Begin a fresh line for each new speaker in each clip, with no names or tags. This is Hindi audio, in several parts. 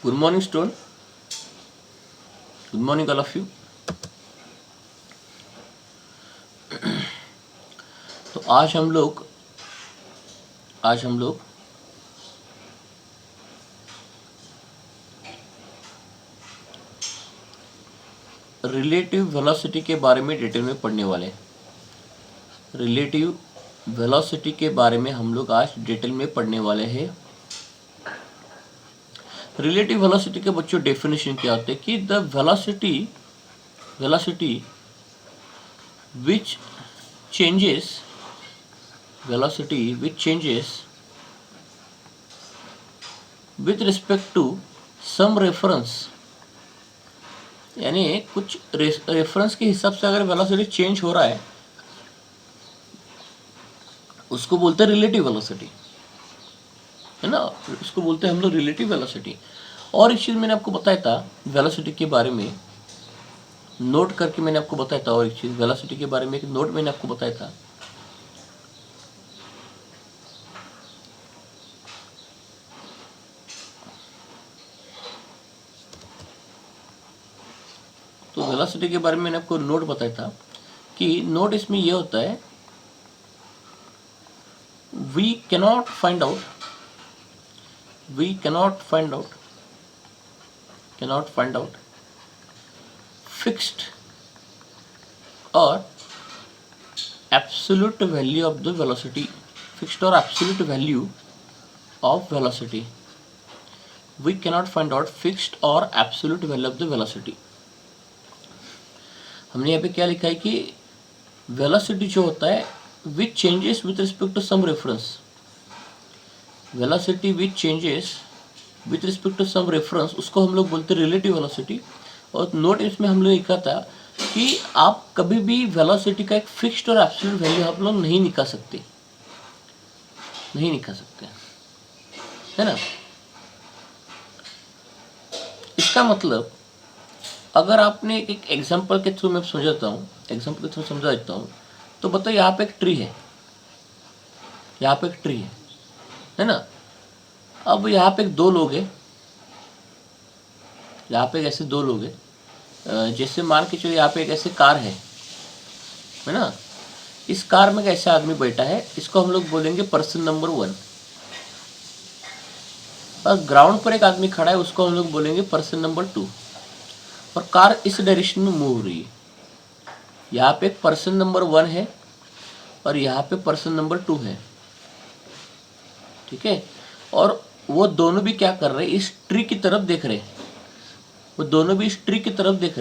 Good morning student, good morning all of you. तो आज हम लोग रिलेटिव वेलोसिटी के बारे में डिटेल में पढ़ने वाले हैं। रिलेटिव वेलोसिटी के बारे में हम लोग आज डिटेल में पढ़ने वाले हैं। रिलेटिव वेलोसिटी के बच्चों डेफिनेशन क्या होते हैं कि the velocity which changes with respect to some reference, यानी कुछ रेफरेंस के हिसाब से अगर वेलोसिटी चेंज हो रहा है उसको बोलते हैं रिलेटिव वेलोसिटी, है ना। उसको बोलते हैं हम लोग रिलेटिव वेलोसिटी। और एक चीज़ मैंने आपको बताया था वेलोसिटी के बारे में, नोट करके मैंने आपको बताया था। और एक चीज़ वेलोसिटी के बारे में एक नोट मैंने आपको बताया था। तो वेलोसिटी के बारे में मैंने आपको नोट बताया था कि नोट इसमें यह होता है, we cannot find out fixed or absolute value of the velocity. We cannot find out fixed or absolute value of the velocity. हमने यहाँ पे क्या लिखा है कि वेलोसिटी जो होता है which changes with respect to some reference, velocity which changes with respect to some reference, उसको हम लोग बोलते हैं रिलेटिव वेलोसिटी। और नोट इसमें हम लोग लिखा था कि आप कभी भी वेलोसिटी का एक फिक्स्ड और एब्सोल्यूट वैल्यू आप लोग नहीं निकाल सकते, है ना। इसका मतलब अगर आपने एक एग्जांपल के थ्रू मैं समझाता हूँ, समझा देता हूँ। तो बताओ यहाँ पे एक ट्री है ना। अब यहाँ पे दो लोग हैं, यहाँ पे ऐसे दो लोग हैं। जैसे मान के चलिए यहाँ पे एक ऐसे कार है ना। इस कार में कैसे आदमी बैठा है, इसको हम लोग बोलेंगे पर्सन नंबर 1। और ग्राउंड पर एक आदमी खड़ा है, उसको हम लोग बोलेंगे पर्सन नंबर 2। और कार इस डायरेक्शन में मूव हो रही है। यहाँ पे एक पर्सन नंबर 1 है और यहाँ पे पर्सन नंबर 2 है, ठीक है। और वो दोनों भी क्या कर रहे हैं, इस ट्री की तरफ देख रहे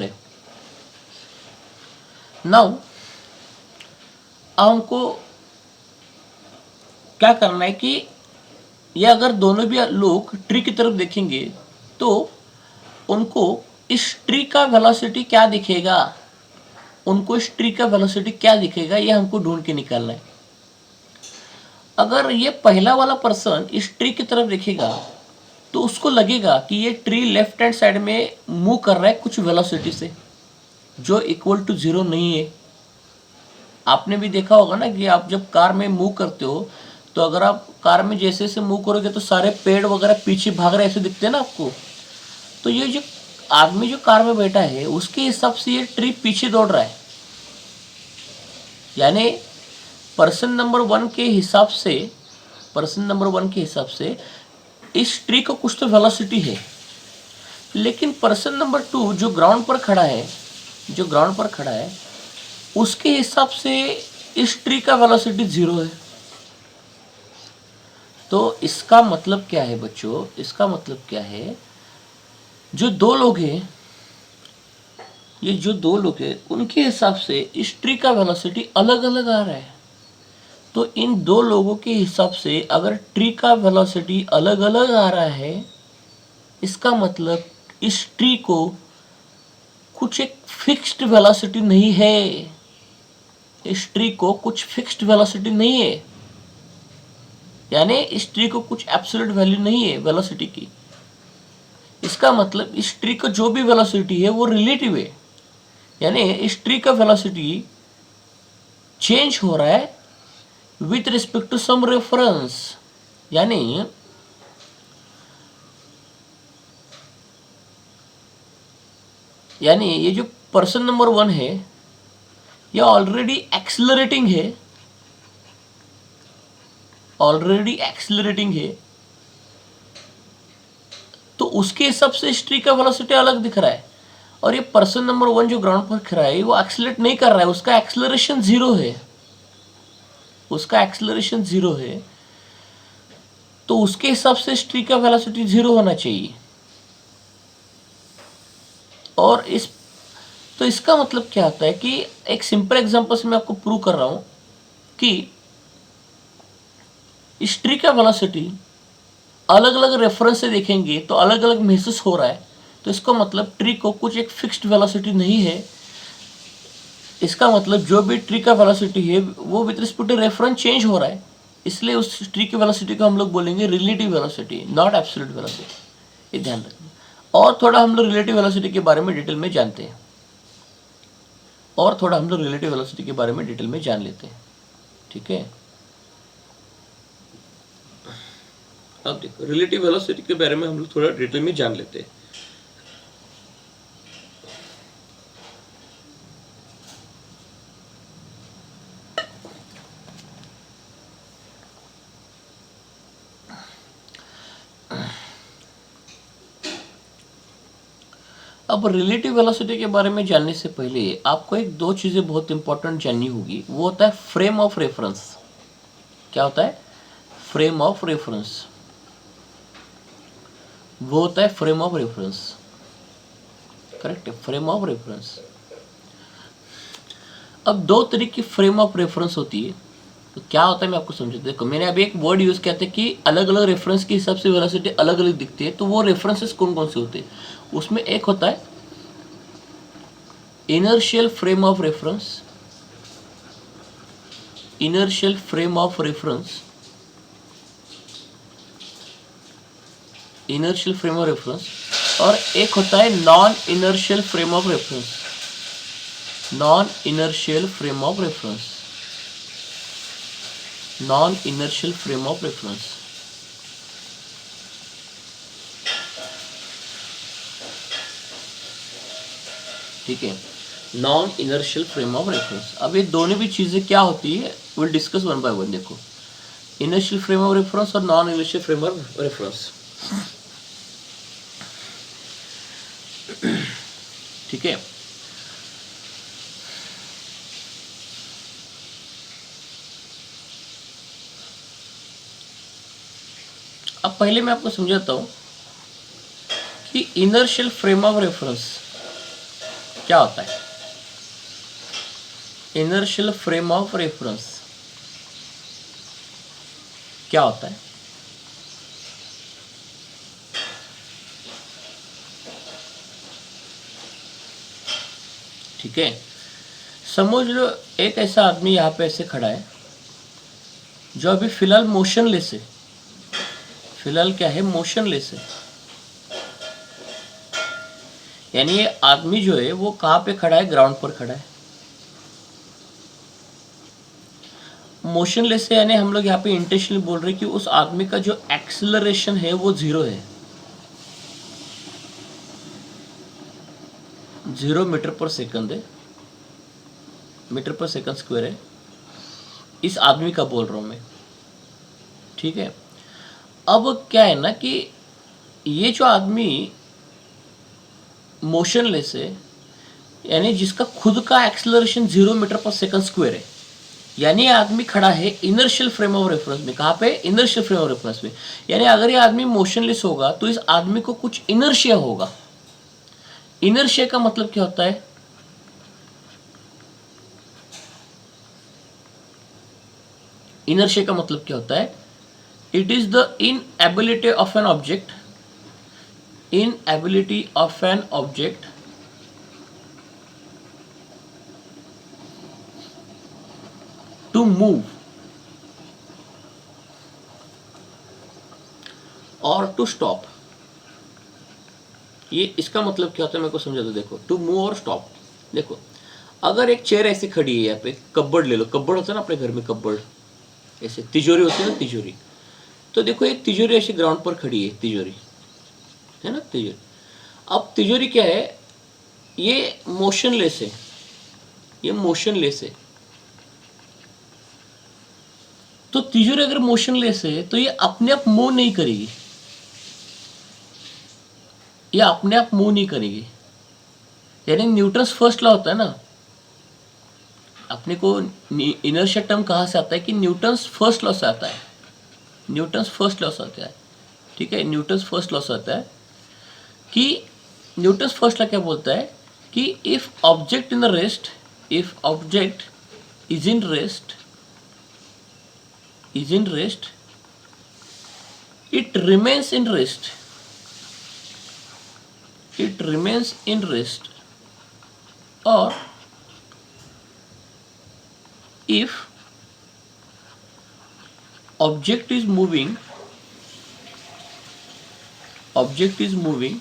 हैं। नाउ हमको क्या करना है कि ये अगर दोनों भी लोग ट्री की तरफ देखेंगे तो उनको इस ट्री का वेलोसिटी क्या दिखेगा, ये हमको ढूंढ के निकालना है। अगर ये पहला वाला पर्सन इस ट्री की तरफ देखेगा तो उसको लगेगा कि ये ट्री लेफ्ट हैंड साइड में मूव कर रहा है कुछ वेलोसिटी से जो इक्वल टू 0 नहीं है। आपने भी देखा होगा ना कि आप जब कार में मूव करते हो तो अगर आप कार में जैसे जैसे मूव करोगे तो सारे पेड़ वगैरह पीछे भाग रहे ऐसे दिखते हैं ना आपको। तो ये जो आदमी जो कार में बैठा है उसके हिसाब से ये ट्री पीछे दौड़ रहा है, यानी पर्सन नंबर 1 के हिसाब से इस ट्री को कुछ तो वेलोसिटी है। लेकिन पर्सन नंबर 2 जो ग्राउंड पर खड़ा है उसके हिसाब से इस ट्री का वेलोसिटी 0 है। तो इसका मतलब क्या है बच्चों, जो दो लोग हैं उनके हिसाब से इस ट्री का वेलोसिटी अलग अलग आ रहा है। तो इन दो लोगों के हिसाब से अगर ट्री का वेलोसिटी अलग अलग आ रहा है, इसका मतलब इस ट्री को कुछ एक फिक्स्ड वेलोसिटी नहीं है। यानी इस ट्री को कुछ एब्सोल्यूट वैल्यू नहीं है वेलोसिटी की। इसका मतलब इस ट्री का जो भी वेलोसिटी है वो रिलेटिव है, यानी इस ट्री का वेलोसिटी चेंज हो रहा है with respect to some reference. यानी यानी ये जो पर्सन नंबर 1 है ये ऑलरेडी एक्सेलरेटिंग है, तो उसके हिसाब से इस ट्री का वेलोसिटी अलग दिख रहा है। और ये पर्सन नंबर 1 जो ग्राउंड पर खड़ा है वो एक्सेलरेट नहीं कर रहा है, उसका एक्सेलरेशन जीरो है, तो उसके हिसाब से इस ट्री का वेलोसिटी 0 होना चाहिए। और तो इसका मतलब क्या होता है कि एक सिंपल एग्जांपल से मैं आपको प्रूव कर रहा हूं कि इस ट्री का वेलोसिटी अलग अलग रेफरेंस से देखेंगे तो अलग अलग महसूस हो रहा है, तो इसका मतलब ट्री को कुछ एक फिक्स्ड वेलोसिटी नहीं है। इसका मतलब जो भी ट्री का वेलोसिटी है वो with respect to reference change हो रहा है, इसलिए उस ट्री की वेलोसिटी को हम लोग बोलेंगे relative velocity, not absolute velocity. ये ध्यान रखना। और थोड़ा हम लोग रिलेटिव वेलोसिटी के बारे में डिटेल में जानते हैं, ठीक है। अब देखो रिलेटिव वेलोसिटी के बारे में हम लोग थोड़ा डिटेल में जान लेते हैं। अब रिलेटिव वेलोसिटी के बारे में जानने से पहले आपको एक दो चीज़ें बहुत इंपॉर्टेंट जाननी होगी। वो होता है फ्रेम ऑफ रेफरेंस। क्या होता है? Frame of reference. वो होता है फ्रेम ऑफ रेफरेंस, करेक्ट है, फ्रेम ऑफ रेफरेंस। अब दो तरीके की फ्रेम ऑफ रेफरेंस होती है, तो क्या होता है मैं आपको समझाता हूं। देखो मैंने अभी एक वर्ड यूज़ किया था कि अलग अलग रेफरेंस के हिसाब से वेलोसिटी अलग अलग दिखती है, तो वो रेफरेंसेस कौन कौन से होते हैं? उसमें एक होता है inertial frame of reference, inertial frame of reference, inertial frame of reference, और एक होता है non inertial frame of reference, non inertial frame of reference, non inertial frame of reference. ठीक है, non inertial frame of reference. अब ये दोनों भी चीजें क्या होती है will discuss one by one. देखो इनर्शियल फ्रेम ऑफ रेफरेंस और non inertial frame of reference, ठीक है। अब पहले मैं आपको समझाता हूं कि इनर्शियल फ्रेम ऑफ रेफरेंस क्या होता है। इनर्शियल फ्रेम ऑफ रेफरेंस क्या होता है? ठीक है, समझ लो एक ऐसा आदमी यहाँ पे ऐसे खड़ा है जो अभी फिलहाल मोशनलेस है। फिलहाल क्या है? मोशनलेस है। यानी ये आदमी जो है वो कहाँ पे खड़ा है? ग्राउंड पर खड़ा है, मोशनलेस है। यानी हम लोग यहाँ पे इंटेंशनली बोल रहे हैं कि उस आदमी का जो एक्सेलरेशन है वो 0 है, 0 मीटर पर सेकंड है, मीटर पर सेकंड स्क्वायर है। इस आदमी का बोल रहा हूं मैं, ठीक है। अब क्या है ना कि ये जो आदमी मोशनलेस है, यानी जिसका खुद का acceleration 0 metre per second square है, यानी आदमी खड़ा है इनर्शियल फ्रेम ऑफ रेफरेंस में। कहाँ पे? इनर्शियल फ्रेम ऑफ रेफरेंस में। यानी अगर ये आदमी मोशनलेस होगा तो इस आदमी को कुछ इनर्शिया होगा। इनर्शिया का मतलब क्या होता है? इनर्शिया का मतलब क्या होता है? It is the inability of an object, inability of an object to move और टू स्टॉप। ये इसका मतलब क्या होता है मेरे को समझा दो। देखो टू मूव और स्टॉप। देखो अगर एक चेयर ऐसे खड़ी है, यहाँ पे कब्बड़ ले लो, कब्बड़ होता है ना अपने घर में, कब्बड़ ऐसे तिजोरी होती है ना, तिजोरी। तो देखो एक तिजोरी ऐसे ग्राउंड पर खड़ी है, तिजोरी है ना, तिजोरी। अब तिजोरी क्या है? ये मोशनलेस है, ये मोशनलेस है। तो तिजोरी अगर मोशनलेस है तो ये अपने आप मूव नहीं करेगी, ये अपने आप मूव नहीं करेगी। यानी न्यूटन्स फर्स्ट लॉ होता है ना, अपने को इनर्शिया टर्म कहाँ से आता है कि न्यूटन्स फर्स्ट लॉ से आता है, न्यूटन्स फर्स्ट लॉ से आता है। ठीक है, न्यूटन्स फर्स्ट लॉ से आता है कि न्यूटन्स फर्स्ट लॉ क्या बोलता है कि if object in rest, if object is in rest, is in rest, it remains in rest, it remains in rest, or if object is moving, object is moving,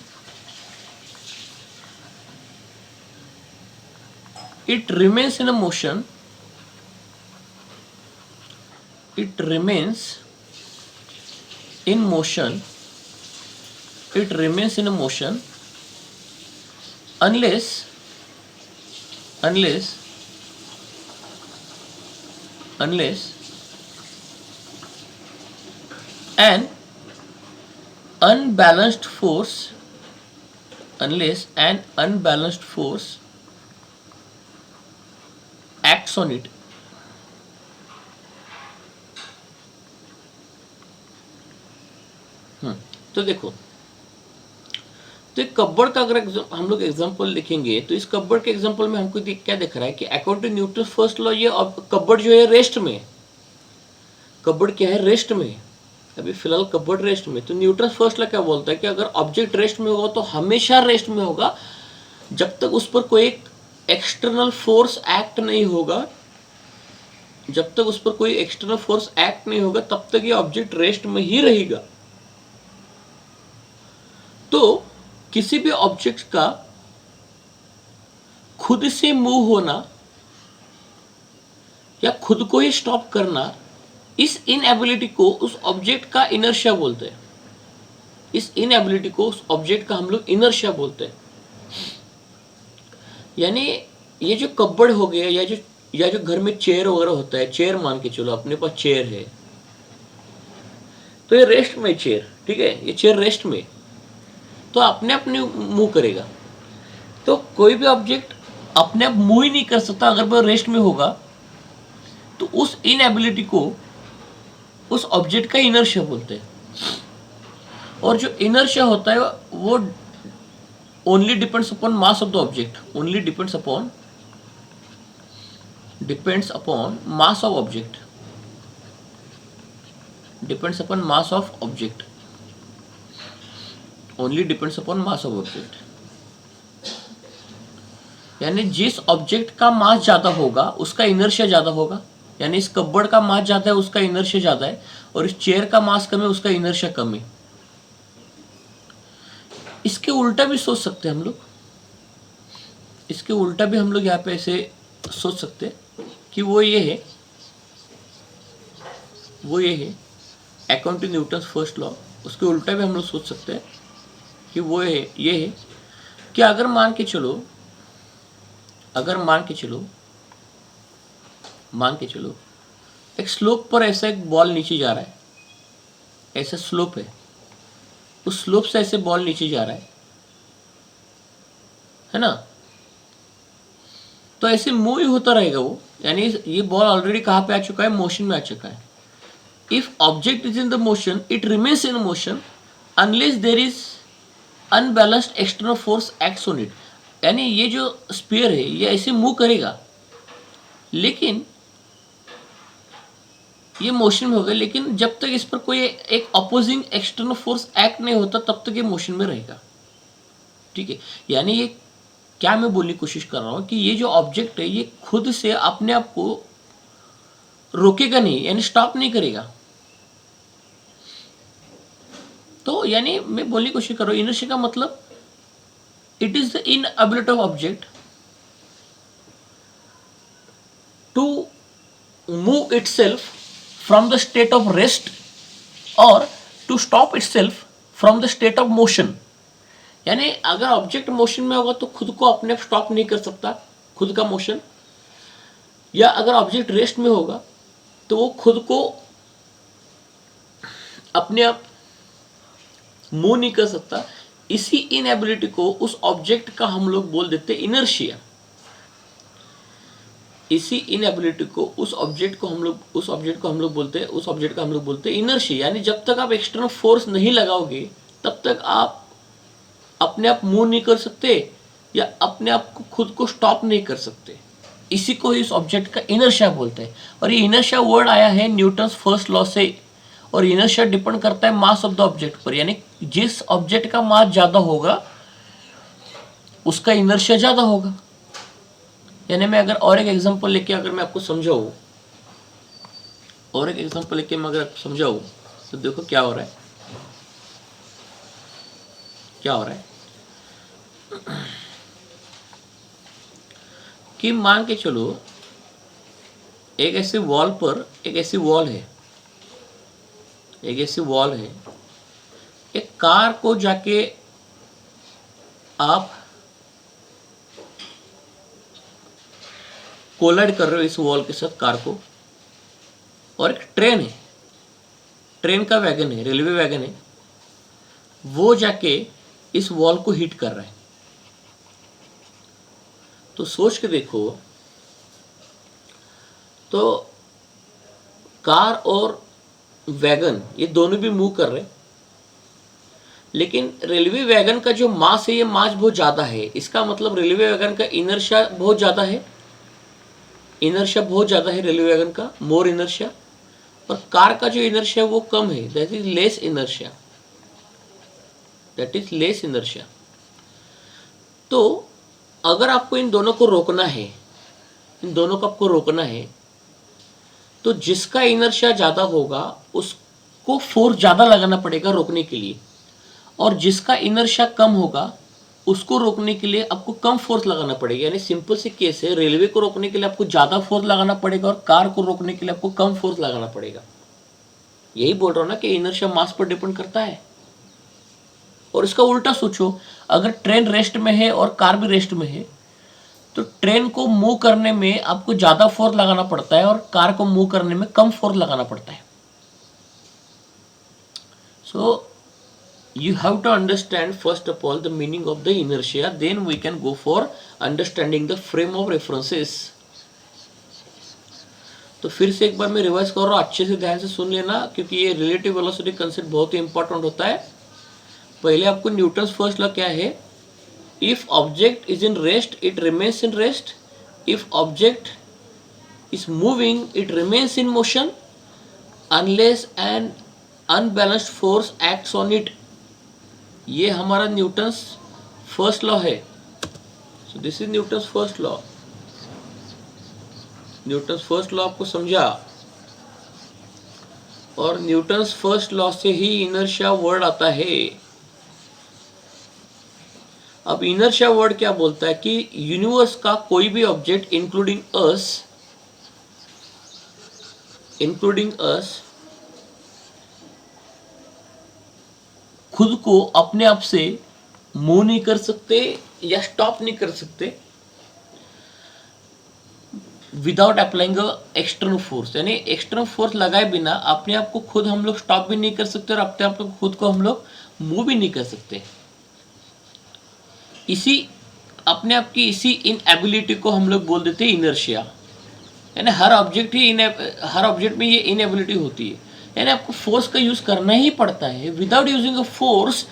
it remains in a motion, it remains in motion, it remains in a motion unless an unbalanced force, unless an unbalanced force acts on it. तो देखो, तो एक कपबोर्ड का अगर हम लोग एग्जांपल लिखेंगे तो इस कपबोर्ड के एग्जांपल में हमको क्या दिख रहा है कि according to Newton first law ये कपबोर्ड जो है रेस्ट में, कपबोर्ड क्या है, रेस्ट में, अभी फिलहाल कपबोर्ड रेस्ट में। तो न्यूटन फर्स्ट लॉ क्या बोलता है कि अगर ऑब्जेक्ट रेस्ट में होगा तो हमेशा रेस्ट में होगा, जब तक उस पर कोई एक्सटर्नल फोर्स एक्ट नहीं होगा, जब तक उस पर कोई एक्सटर्नल फोर्स एक्ट नहीं होगा तब तक ये ऑब्जेक्ट रेस्ट में ही रहेगा। तो किसी भी ऑब्जेक्ट का खुद से मूव होना या खुद को ही स्टॉप करना, इस इनएबिलिटी को उस ऑब्जेक्ट का इनर्शिया बोलते हैं। इस इनएबिलिटी को उस ऑब्जेक्ट का हम लोग इनर्शिया बोलते हैं। यानी ये जो कपबोर्ड हो गया या जो घर में चेयर वगैरह होता है, चेयर मान के चलो अपने पास चेयर है तो ये रेस्ट में चेयर, ठीक है, ये चेयर रेस्ट में, तो अपने आप मूव करेगा। तो कोई भी ऑब्जेक्ट अपने आप मूव ही नहीं कर सकता अगर वो रेस्ट में होगा, तो उस इनएबिलिटी को उस ऑब्जेक्ट का इनर्शिया बोलते हैं। और जो इनर्शिया होता है वो only depends upon mass of the object, only depends upon mass of object, depends upon mass of object, only depends upon mass of object. यानी जिस ऑब्जेक्ट का मास ज्यादा होगा उसका इनर्शिया ज्यादा होगा। यानी इस कपबोर्ड का मास ज्यादा है उसका इनर्शिया ज्यादा है, और इस चेयर का मास कम है उसका इनर्शिया कम है। इसके उल्टा भी सोच सकते हैं हम लोग, इसके उल्टा भी हम लोग यहाँ पे ऐसे सोच सकते हैं कि वो ये है according to Newton's first law. उसके उल्टा भी हम लोग सोच सकते हैं कि वो ये है कि अगर मान के चलो एक स्लोप पर ऐसा एक बॉल नीचे जा रहा है, ऐसा स्लोप है, उस स्लोप से ऐसे बॉल नीचे जा रहा है ना, तो ऐसे मूव ही होता रहेगा वो। यानी ये बॉल ऑलरेडी कहाँ पे आ चुका है, मोशन में आ चुका है। If object is in the motion it remains in motion unless there is unbalanced external force acts on it. यानी ये जो स्फीयर है ये ऐसे मूव करेगा, लेकिन ये मोशन में होगा, लेकिन जब तक इस पर कोई एक अपोजिंग एक्सटर्नल फोर्स एक्ट नहीं होता तब तक ये मोशन में रहेगा। ठीक है, यानी ये क्या मैं बोलने की कोशिश कर रहा हूं कि ये जो ऑब्जेक्ट है ये खुद से अपने आप को रोकेगा नहीं, यानी स्टॉप नहीं करेगा। तो यानी मैं बोलने की कोशिश कर रहा हूं इनर्शिया का मतलब it is the inability of object to move itself from the state of rest or to stop itself from the state of motion। यानी अगर ऑब्जेक्ट मोशन में होगा तो खुद को अपने आप स्टॉप नहीं कर सकता, खुद का मोशन, या अगर ऑब्जेक्ट रेस्ट में होगा तो वो खुद को अपने आप मूव नहीं कर सकता। इसी इनएबिलिटी को उस ऑब्जेक्ट का हम लोग बोल देते इनर्शिया। इसी इनएबिलिटी को उस ऑब्जेक्ट को हम लोग बोलते हैं इनर्शिया। यानी जब तक आप एक्सटर्नल फोर्स नहीं लगाओगे तब तक आप अपने आप मूव नहीं कर सकते या अपने आप को खुद को स्टॉप नहीं कर सकते। इसी को इस ऑब्जेक्ट का इनर्शिया बोलते हैं। और ये इनर्शिया वर्ड आया है न्यूटन्स फर्स्ट लॉ से। और इनर्शिया डिपेंड करता है मास ऑफ द ऑब्जेक्ट पर, यानी जिस ऑब्जेक्ट का मास ज्यादा होगा उसका इनर्शिया ज्यादा होगा। यानी मैं अगर और एक एग्जांपल लेके अगर मैं आपको समझाऊं, तो देखो क्या हो रहा है, कि मान के चलो एक ऐसे वॉल पर एक ऐसी वॉल है, एक कार को जाके आप कोलाइड कर रहे हो इस वॉल के साथ कार को, और एक ट्रेन है, ट्रेन का वैगन है, रेलवे वैगन है, वो जाके इस वॉल को हिट कर रहा है। तो सोच के देखो, तो कार और वैगन ये दोनों भी मूव कर रहे हैं, लेकिन रेलवे वैगन का जो मास है ये मास बहुत ज्यादा है। इसका मतलब रेलवे वैगन का इनर्शिया बहुत ज्यादा है, रेलवे वैगन का मोर इनर्शिया। और कार का जो इनर्शिया वो कम है, दैट इज लेस इनर्शिया। तो अगर आपको इन दोनों को रोकना है, तो जिसका इनर्शिया ज्यादा होगा उसको फोर्स ज्यादा लगाना पड़ेगा रोकने के लिए, और जिसका इनर्शिया कम होगा उसको रोकने के लिए आपको कम फोर्स लगाना पड़ेगा। यानी सिंपल सी केस है, रेलवे को रोकने के लिए आपको ज्यादा फोर्स लगाना पड़ेगा और कार को रोकने के लिए आपको कम फोर्स लगाना पड़ेगा। यही बोल रहा हूं ना कि इनर्शिया मास पर डिपेंड करता है। और इसका उल्टा सोचो, अगर ट्रेन रेस्ट में है और कार भी रेस्ट में है, तो ट्रेन को मूव करने में आपको ज्यादा फोर्स लगाना पड़ता है और कार को मूव करने में कम फोर्स लगाना पड़ता है। सो you have to understand first of all the meaning of the inertia, then we can go for understanding the frame of references. तो फिर से एक बार मैं रिवाइज कर रहा हूँ, अच्छे से ध्यान से सुन लेना, क्योंकि ये रिलेटिव वेलोसिटी कंसेप्ट बहुत ही इंपॉर्टेंट होता है। पहले आपको न्यूटन्स फर्स्ट लॉ क्या है, if object is in rest it remains in rest, if object is moving it remains in motion unless N unbalanced force acts on it. ये हमारा न्यूटन्स फर्स्ट लॉ है। सो this is Newton's first law. आपको समझा, और न्यूटन्स फर्स्ट लॉ से ही इनर्शिया वर्ड आता है। अब इनर्शिया वर्ड क्या बोलता है कि यूनिवर्स का कोई भी ऑब्जेक्ट इंक्लूडिंग अस खुद को अपने आप से मूव नहीं कर सकते या स्टॉप नहीं कर सकते विदाउट अप्लाइंग एक्सटर्नल फोर्स। यानी एक्सटर्नल फोर्स लगाए बिना अपने आप को खुद हम लोग स्टॉप भी नहीं कर सकते और अपने आप को खुद को हम लोग मूव भी नहीं कर सकते। इसी अपने आप की इसी इनएबिलिटी को हम लोग बोल देते हैं इनर्शिया। यानी हर ऑब्जेक्ट में ये इनएबिलिटी होती है। यानी आपको फोर्स का यूज करना ही पड़ता है। Without using a force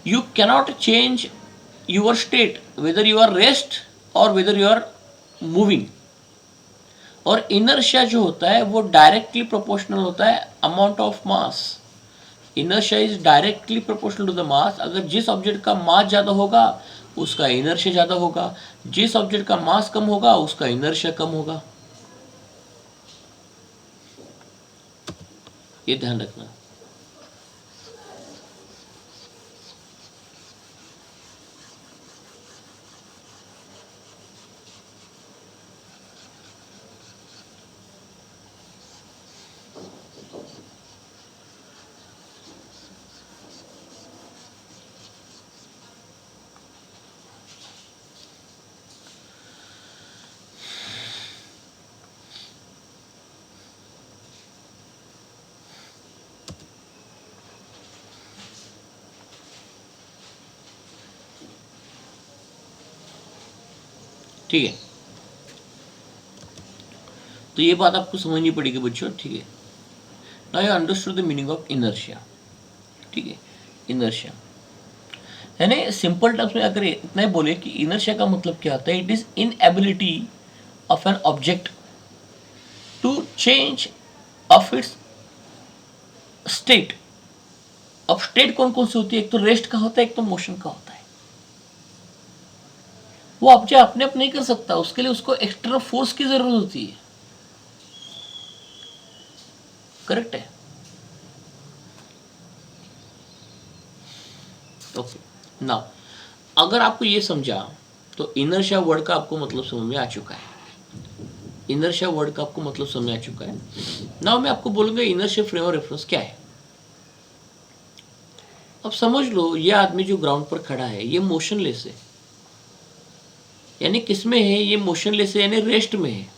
you cannot change your state, whether you are rest और वेदर यू आर मूविंग। और इनर्शिया जो होता है वो डायरेक्टली प्रोपोर्शनल होता है amount of mass. Inertia is directly proportional to the mass. अगर जिस ऑब्जेक्ट का मास ज्यादा होगा उसका इनर्शिया ज्यादा होगा, जिस ऑब्जेक्ट का मास कम होगा उसका इनर्शिया कम होगा। ये ध्यान रखना। ठीक है, तो ये बात आपको समझनी पड़ेगी बच्चों, ठीक है। Now you understood the meaning of inertia, ठीक है। इनर्शिया यानी सिंपल टर्म्स में अगर इतना ही बोले कि इनर्शिया का मतलब क्या होता है, it is inability of an object to change of its state. अब स्टेट कौन कौन सी होती है, एक तो रेस्ट का होता है, एक तो मोशन का होता है। वो ऑब्जेक्ट अपने आप नहीं कर सकता, उसके लिए उसको एक्सटर्नल फोर्स की जरूरत होती है, करेक्ट है। ओके, नाउ अगर आपको ये समझा तो इनर्शिया वर्ड का आपको मतलब समझ में आ चुका है। इनर्शिया वर्ड का आपको मतलब समझ में आ चुका है। नाउ मैं आपको बोलूंगा इनर्शिया फ्रेम ऑफ रेफरेंस क्या है। अब समझ लो, ये आदमी जो ग्राउंड पर खड़ा है ये मोशनलेस है, यानी किस में है, ये मोशनलेस है यानी रेस्ट में है।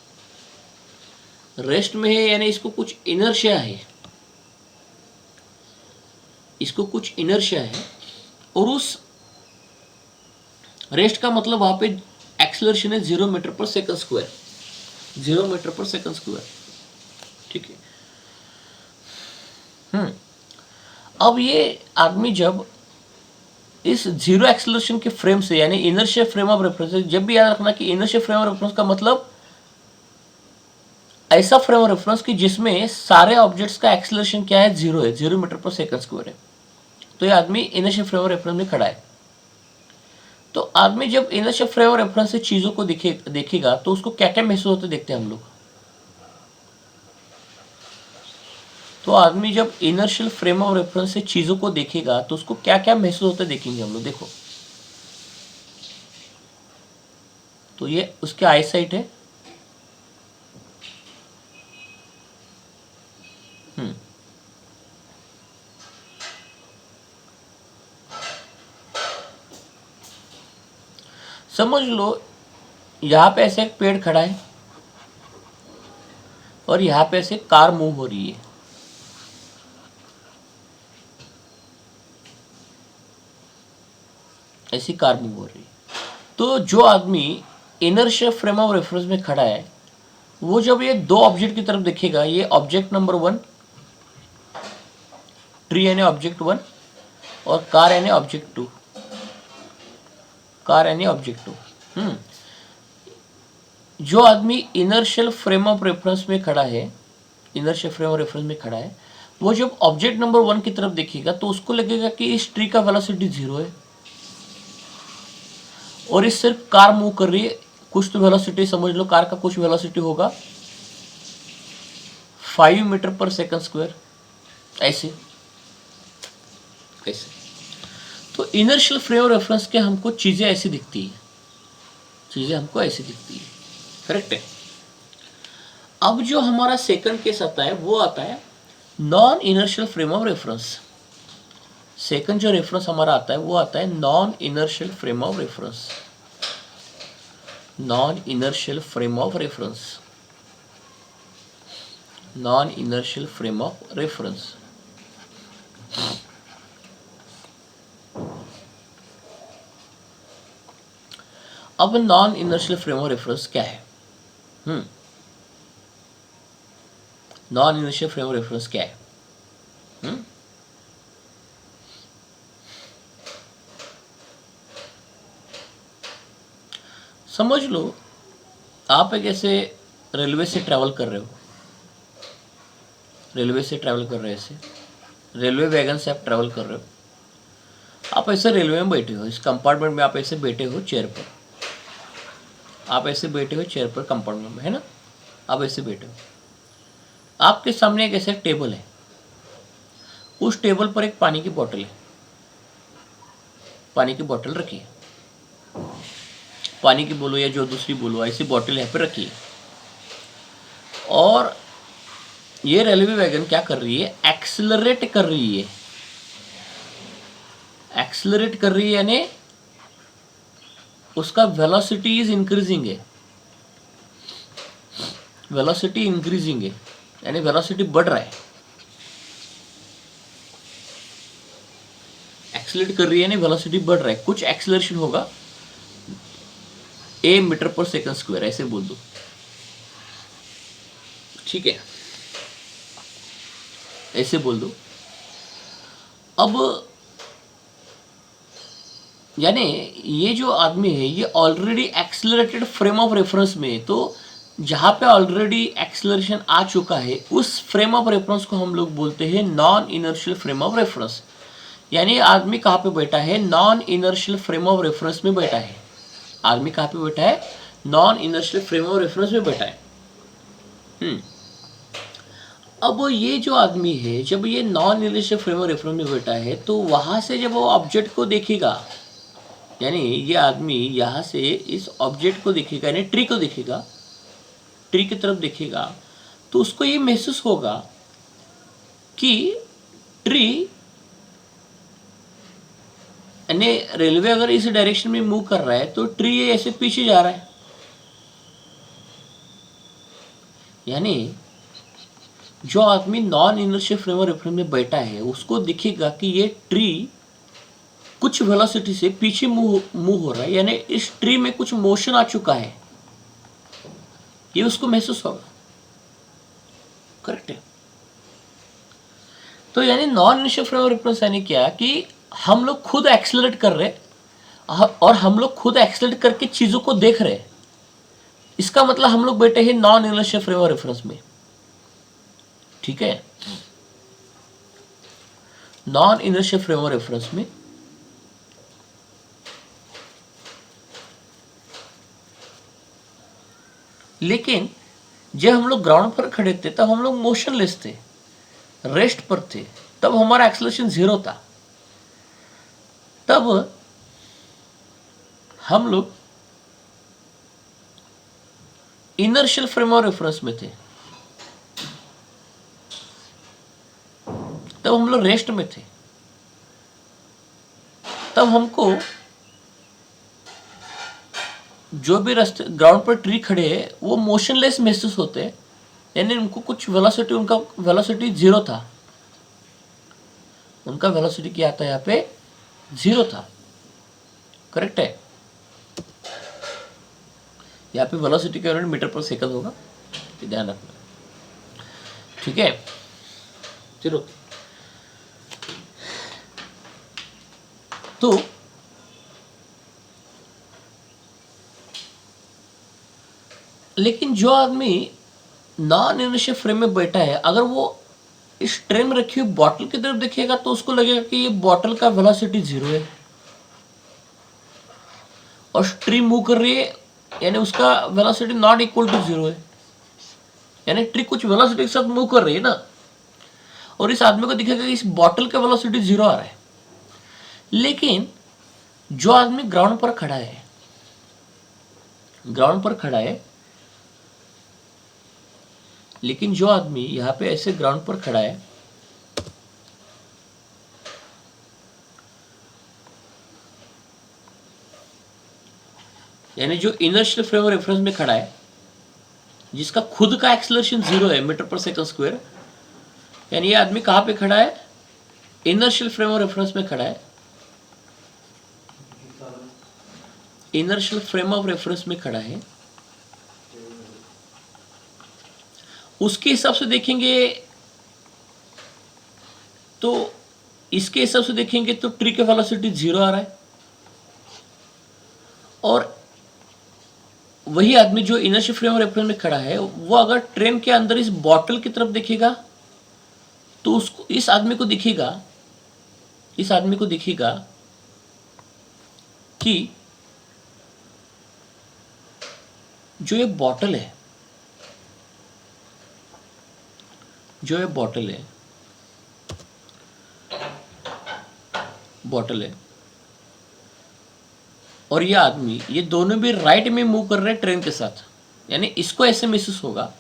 रेस्ट में है यानी इसको कुछ इनर्शिया है, इसको कुछ इनर्शिया है। और उस रेस्ट का मतलब वहां पे एक्सेलरेशन है 0 metre per second square, 0 metre per second square, ठीक है। अब ये आदमी जब इस जीरो एक्सेलरेशन के फ्रेम से यानी इनर्शिया फ्रेम ऑफ रेफरेंस, जब भी याद रखना कि इनर्शिया फ्रेम ऑफ रेफरेंस का मतलब ऐसा फ्रेम ऑफ रेफरेंस कि जिसमें सारे ऑब्जेक्ट्स का एक्सेलरेशन क्या है, 0 है, 0 मीटर पर सेकंड स्क्वायर है। तो ये आदमी इनर्शिया फ्रेम ऑफ रेफरेंस में खड़ा है। तो आदमी जब इनर्शिया फ्रेम ऑफ रेफरेंस से चीजों को देखेगा तो उसको क्या क्या महसूस होते देखते हैं हम लोग। तो आदमी जब इनर्शियल फ्रेम ऑफ रेफरेंस से चीजों को देखेगा तो उसको क्या क्या महसूस होते देखेंगे हम लोग। देखो, तो ये उसके आई साइट है, समझ लो यहां पे ऐसे एक पेड़ खड़ा है और यहां पे ऐसे कार मूव हो रही है। ऐसी कार मूव हो रही है। तो जो आदमी इनर्शिया फ्रेम ऑफ रेफरेंस में खड़ा है वो जब ये दो ऑब्जेक्ट की तरफ देखेगा, ये ऑब्जेक्ट नंबर 1 ट्री यानी ऑब्जेक्ट 1 और कार यानी ऑब्जेक्ट 2, कार यानी ऑब्जेक्ट 2। जो आदमी इनर्शियल फ्रेम ऑफ रेफरेंस में खड़ा है, इनर्शियल फ्रेम ऑफ रेफरेंस में खड़ा है, वो जब ऑब्जेक्ट नंबर 1 की तरफ देखेगा तो उसको लगेगा कि इस ट्री का वेलोसिटी 0 है और इस सिर्फ कार मूव कर रही है। कुछ तो वेलोसिटी समझ लो, कार का कुछ वेलोसिटी होगा 5 मीटर पर सेकंड स्क्वायर, ऐसे ऐसे। तो इनर्शियल फ्रेम ऑफ रेफरेंस के हमको चीजें ऐसी दिखती है, चीजें हमको ऐसी दिखती है, करेक्ट है। अब जो हमारा सेकंड केस आता है वो आता है non inertial frame of reference. Second जो रेफरेंस हमारा आता है वो आता है non inertial frame of reference, non inertial frame of reference, non inertial frame of reference. अब non inertial frame of reference क्या है? Non inertial frame of reference क्या है? समझ लो आप एक ऐसे रेलवे से ट्रैवल कर रहे हो, रेलवे से ट्रैवल कर रहे हो, ऐसे रेलवे वैगन से आप ट्रैवल कर रहे हो। आप ऐसे रेलवे में बैठे हो, इस कंपार्टमेंट में आप ऐसे बैठे हो चेयर पर, आप ऐसे बैठे हो चेयर पर कंपार्टमेंट में, है ना। आप ऐसे बैठे हो, आपके सामने एक ऐसा टेबल है, उस टेबल पर एक पानी की बोतल है, पानी की बोतल रखी है, पानी की बोलो या जो दूसरी बोलो, ऐसी बोतल यहाँ पे रखी है। और ये रेलवे वैगन क्या कर रही है, एक्सेलरेट कर रही है, एक्सेलरेट कर रही है यानी उसका वेलोसिटी इज इंक्रीजिंग है, वेलोसिटी इंक्रीजिंग है यानी वेलोसिटी बढ़ रहा है। एक्सेलरेट कर रही है यानी वेलोसिटी बढ़ रहा है, कुछ एक्सेलरेशन होगा, ए मीटर पर सेकंड स्क्वायर, ऐसे बोल दो, ठीक है, ऐसे बोल दो। अब यानी ये जो आदमी है ये already accelerated frame of reference में है, तो जहाँ पे ऑलरेडी एक्सेलरेशन आ चुका है उस फ्रेम ऑफ रेफरेंस को हम लोग बोलते हैं non inertial frame of reference. यानी आदमी कहाँ पे बैठा है, non inertial frame of reference में बैठा है। आदमी कहाँ पे बैठा है, non inertial frame of reference में बैठा है। अब ये जो आदमी है जब ये non inertial frame of reference में बैठा है तो वहाँ से जब वो ऑब्जेक्ट को देखेगा, यानी ये आदमी यहाँ से इस ऑब्जेक्ट को देखेगा, यानी ट्री को देखेगा, ट्री की तरफ देखेगा, तो उसको ये महसूस होगा कि ट्री, यानी रेलवे अगर इस डायरेक्शन में मूव कर रहा है तो ट्री ये ऐसे पीछे जा रहा है। यानी जो आदमी non inertial frame of reference में बैठा है उसको दिखेगा कि ये ट्री कुछ वेलोसिटी से पीछे मूव हो रहा है, यानी इस ट्री में कुछ मोशन आ चुका है, ये उसको महसूस होगा। करेक्ट है। तो यानी non inertial frame of reference यानी क्या कि हम लोग खुद एक्सेलरेट कर रहे और हम लोग खुद एक्सेलरेट करके चीजों को देख रहे हैं, इसका मतलब हम लोग बैठे हैं non inertial frame of reference में। ठीक है, non inertial frame of reference में। लेकिन जब हम लोग ग्राउंड पर खड़े थे तब हम लोग मोशनलेस थे, रेस्ट पर थे, तब हमारा एक्सेलरेशन 0 था। तब हम लोग इनर्शियल फ्रेम ऑफ रेफरेंस में थे, तब हम लोग रेस्ट में थे, तब हमको जो भी रास्ते ग्राउंड पर ट्री खड़े हैं वो मोशनलेस महसूस होते हैं, यानी उनको कुछ वेलोसिटी, उनका वेलोसिटी 0 था, उनका वेलोसिटी क्या था यहाँ पे 0 था। करेक्ट है, यहाँ पे वेलोसिटी का यूनिट मीटर पर सेकंड होगा, ध्यान रखना। ठीक है, चलो तो लेकिन जो आदमी नॉन इनर्शियल फ्रेम में बैठा है अगर वो इस ट्रे में रखी हुई बॉटल की तरफ देखेगा तो उसको लगेगा कि ये बॉटल का वेलोसिटी 0 है और ट्री मूव कर रही है, यानी उसका वेलोसिटी नॉट इक्वल टू 0 है, यानी ट्री कुछ वेलोसिटी के साथ मूव कर रही है ना, और इस आदमी को दिखेगा कि इस बॉटल का वेलोसिटी 0 आ रहा है। लेकिन जो आदमी ग्राउंड पर खड़ा है, ग्राउंड पर खड़ा है, लेकिन जो आदमी यहां पे ऐसे ग्राउंड पर खड़ा है, यानी जो इनर्शियल फ्रेम ऑफ रेफरेंस में खड़ा है, जिसका खुद का एक्सेलरेशन 0 है मीटर पर सेकंड स्क्वायर, यानी ये आदमी कहां पे खड़ा है, इनर्शियल फ्रेम ऑफ रेफरेंस में खड़ा है, इनर्शियल फ्रेम ऑफ रेफरेंस में खड़ा है। उसके हिसाब से देखेंगे तो, इसके हिसाब से देखेंगे तो ट्री का वेलोसिटी 0 आ रहा है, और वही आदमी जो इनर्शियल फ्रेम ऑफ रेफरेंस में खड़ा है वो अगर ट्रेन के अंदर इस बॉटल की तरफ देखेगा तो उसको, इस आदमी को दिखेगा, इस आदमी को दिखेगा कि जो ये बॉटल है, जो ये बॉटल है, बॉटल है और ये आदमी, ये दोनों भी राइट में मूव कर रहे हैं ट्रेन के साथ, यानी इसको ऐसे महसूस होगा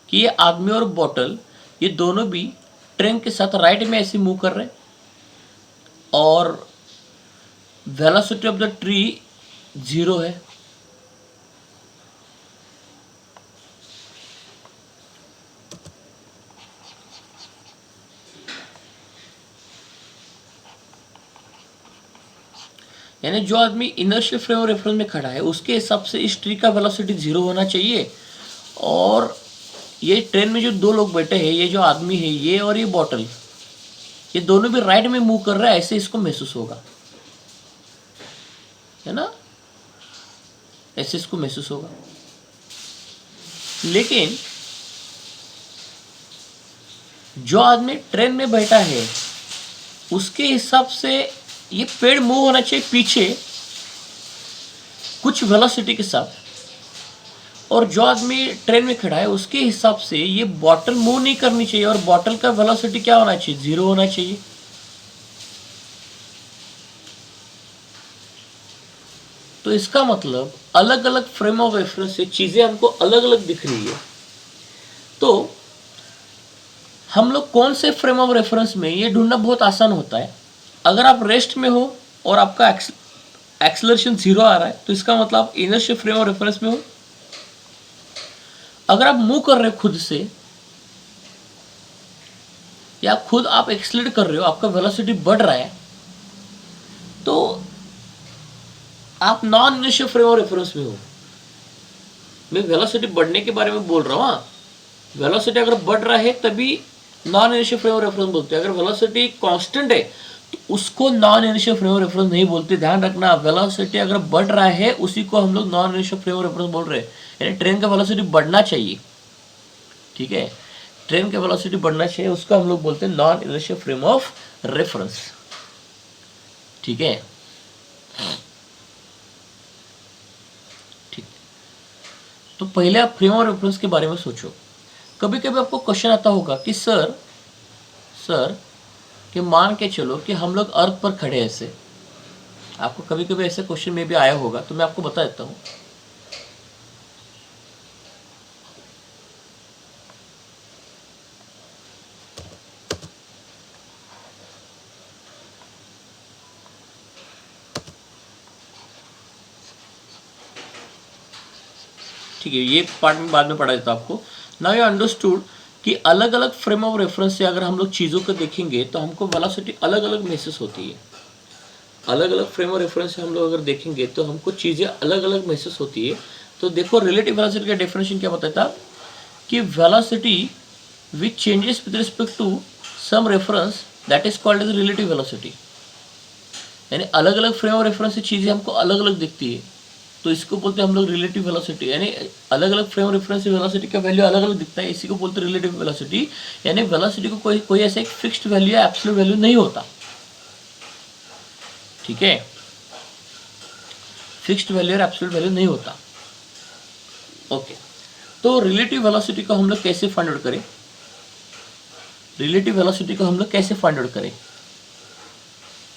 कि ये आदमी और बॉटल ये दोनों भी ट्रेन के साथ राइट में ऐसे मूव कर रहे हैं और वेलोसिटी ऑफ द ट्री 0 है। यानी जो आदमी इनर्शियल फ्रेम ऑफ रेफरेंस में खड़ा है उसके हिसाब से इस ट्री का वेलोसिटी 0 होना चाहिए, और ये ट्रेन में जो दो लोग बैठे हैं, ये जो आदमी है ये और ये बॉटल, ये दोनों भी राइट में मूव कर रहा है, ऐसे इसको महसूस होगा, है ना, ऐसे इसको महसूस होगा। लेकिन जो आदमी ट्रेन में बैठा है उसके हिसाब से ये पेड़ मूव होना चाहिए पीछे कुछ वेलोसिटी के साथ, और जो आदमी ट्रेन में खड़ा है उसके हिसाब से ये बॉटल मूव नहीं करनी चाहिए, और बॉटल का वेलोसिटी क्या होना चाहिए, 0 होना चाहिए। तो इसका मतलब अलग अलग फ्रेम ऑफ रेफरेंस से चीजें हमको अलग अलग दिख रही है। तो हम लोग कौन से फ्रेम ऑफ रेफरेंस में, ये ढूंढना बहुत आसान होता है। अगर आप रेस्ट में हो और आपका एक्सेलरेशन 0 आ रहा है तो इसका मतलब आप इनर्शियल फ्रेम ऑफ रेफरेंस में हो। अगर आप मूव कर रहे हो खुद से, या खुद आप एक्सेलरेट कर रहे हो, आपका वेलोसिटी बढ़ रहा है, तो आप non inertial frame of reference में हो। मैं वेलोसिटी बढ़ने के बारे में बोल रहा हूँ। वेलोसिटी अगर बढ़ रहा है तभी non inertial frame of reference बोलते हैं। अगर वेलोसिटी कांस्टेंट है तो उसको non inertial frame of reference नहीं बोलते। ध्यान रखना, वेलोसिटी अगर बढ़ रहा है उसी को हम लोग non inertial frame of reference बोल रहे हैं। यानी ट्रेन का वेलोसिटी बढ़ना चाहिए, ठीक है, ट्रेन का वेलोसिटी बढ़ना चाहिए, उसको हम लोग बोलते हैं non inertial frame of reference, ठीक है। ठीक, तो पहले आप फ्रेम ऑफ रेफरेंस के बारे में सोचो। कभी कभी आपको क्वेश्चन आता होगा कि सर कि मान के चलो कि हम लोग अर्थ पर खड़े हैं, ऐसे आपको कभी कभी ऐसे क्वेश्चन में भी आया होगा, तो मैं आपको बता देता हूँ। ठीक है, ये पार्ट में बाद में पढ़ा देता आपको। नाउ यू अंडरस्टूड कि अलग अलग फ्रेम ऑफ रेफरेंस से अगर हम लोग चीज़ों को देखेंगे तो हमको वेलोसिटी अलग अलग महसूस होती है। अलग अलग फ्रेम ऑफ रेफरेंस से हम लोग अगर देखेंगे तो हमको चीज़ें अलग अलग महसूस होती है। तो देखो, रिलेटिव वेलोसिटी का डेफिनेशन क्या बताता कि velocity which changes with respect to some reference that is called as relative velocity. यानी अलग अलग फ्रेम ऑफ रेफरेंस से चीज़ें हमको अलग अलग दिखती है, तो इसको बोलते हैं हम लोग रिलेटिव वेलोसिटी। यानी अलग अलग फ्रेम ऑफ रेफरेंस से वेलोसिटी का वैल्यू अलग अलग दिखता है, इसी को बोलते हैं रिलेटिव वेलोसिटी। यानी वेलोसिटी को कोई ऐसा एक फिक्स्ड वैल्यू या एब्सोल्यूट वैल्यू नहीं होता, ठीक है, फिक्स्ड वैल्यू और एब्सोल्यूट वैल्यू नहीं होता। ओके, तो रिलेटिव वेलोसिटी को हम लोग कैसे फाइंड आउट करें? रिलेटिव वेलोसिटी को हम लोग कैसे फाइंड आउट करें?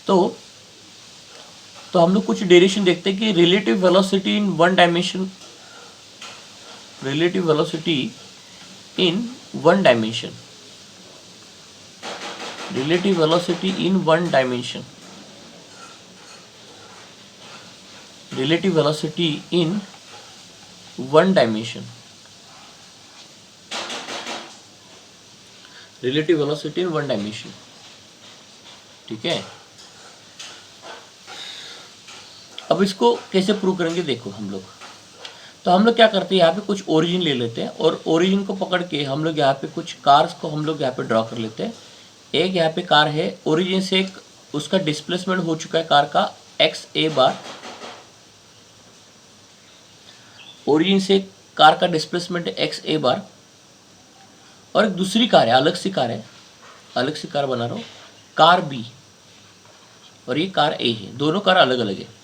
तो हम लोग कुछ डेरिवेशन देखते हैं कि relative velocity in one dimension, relative velocity in one dimension, relative velocity in one dimension, relative velocity in one dimension, relative velocity in one dimension, ठीक है। अब इसको कैसे प्रूव करेंगे देखो हम लोग। तो हम लोग क्या करते हैं, यहाँ पे कुछ ओरिजिन ले लेते हैं और ओरिजिन को पकड़ के हम लोग यहाँ पे कुछ कार्स को हम लोग यहाँ पे ड्रॉ कर लेते हैं। एक यहाँ पे कार है, ओरिजिन से एक उसका डिस्प्लेसमेंट हो चुका है कार का एक्स ए बार, ओरिजिन से कार का डिस्प्लेसमेंट है एक्स ए बार, और एक दूसरी कार है, अलग सी कार है, अलग सी कार बना रहा हूँ, कार बी, और ये कार ए है, दोनों कार अलग अलग है।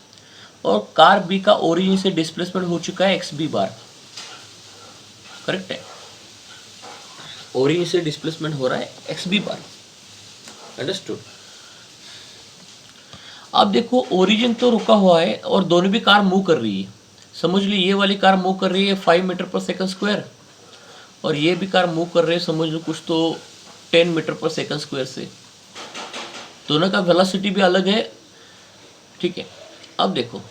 और कार बी का ओरिजिन से डिस्प्लेसमेंट हो चुका है एक्स बी बार, करेक्ट है, ओरिजिन से डिस्प्लेसमेंट हो रहा है एक्स बी बार, अंडरस्टूड। अब देखो, ओरिजिन तो रुका हुआ है और दोनों भी कार मूव कर रही है। समझ ली, ये वाली कार मूव कर रही है 5 मीटर पर सेकंड स्क्वायर, और ये भी कार मूव कर रही है समझ लो कुछ तो 10 मीटर पर सेकंड स्क्वायर से। दोनों का वेलोसिटी भी अलग है, ठीक है। अब देखो,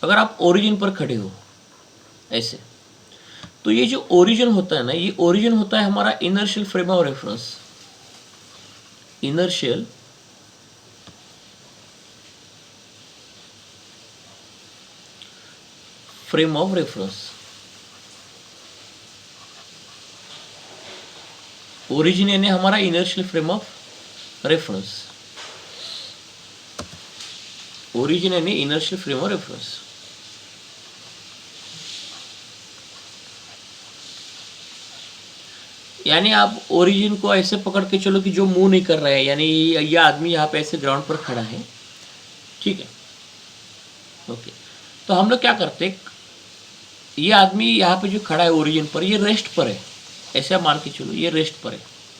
अगर आप ओरिजिन पर खड़े हो ऐसे, तो ये जो ओरिजिन होता है ना, ये ओरिजिन होता है हमारा inertial frame of reference, inertial frame of reference. Origin यानी हमारा inertial frame of reference, origin यानी इनर्शियल फ्रेम ऑफ रेफरेंस। यानी आप ओरिजिन को ऐसे पकड़ के चलो कि जो मूव नहीं कर रहा है, यानी ये आदमी यहाँ पे ऐसे ग्राउंड पर खड़ा है, ठीक है, ओके। तो हम लोग क्या करते हैं, ये आदमी यहाँ पे जो खड़ा है ओरिजिन पर, ये रेस्ट पर है, ऐसे आप मान के चलो ये रेस्ट पर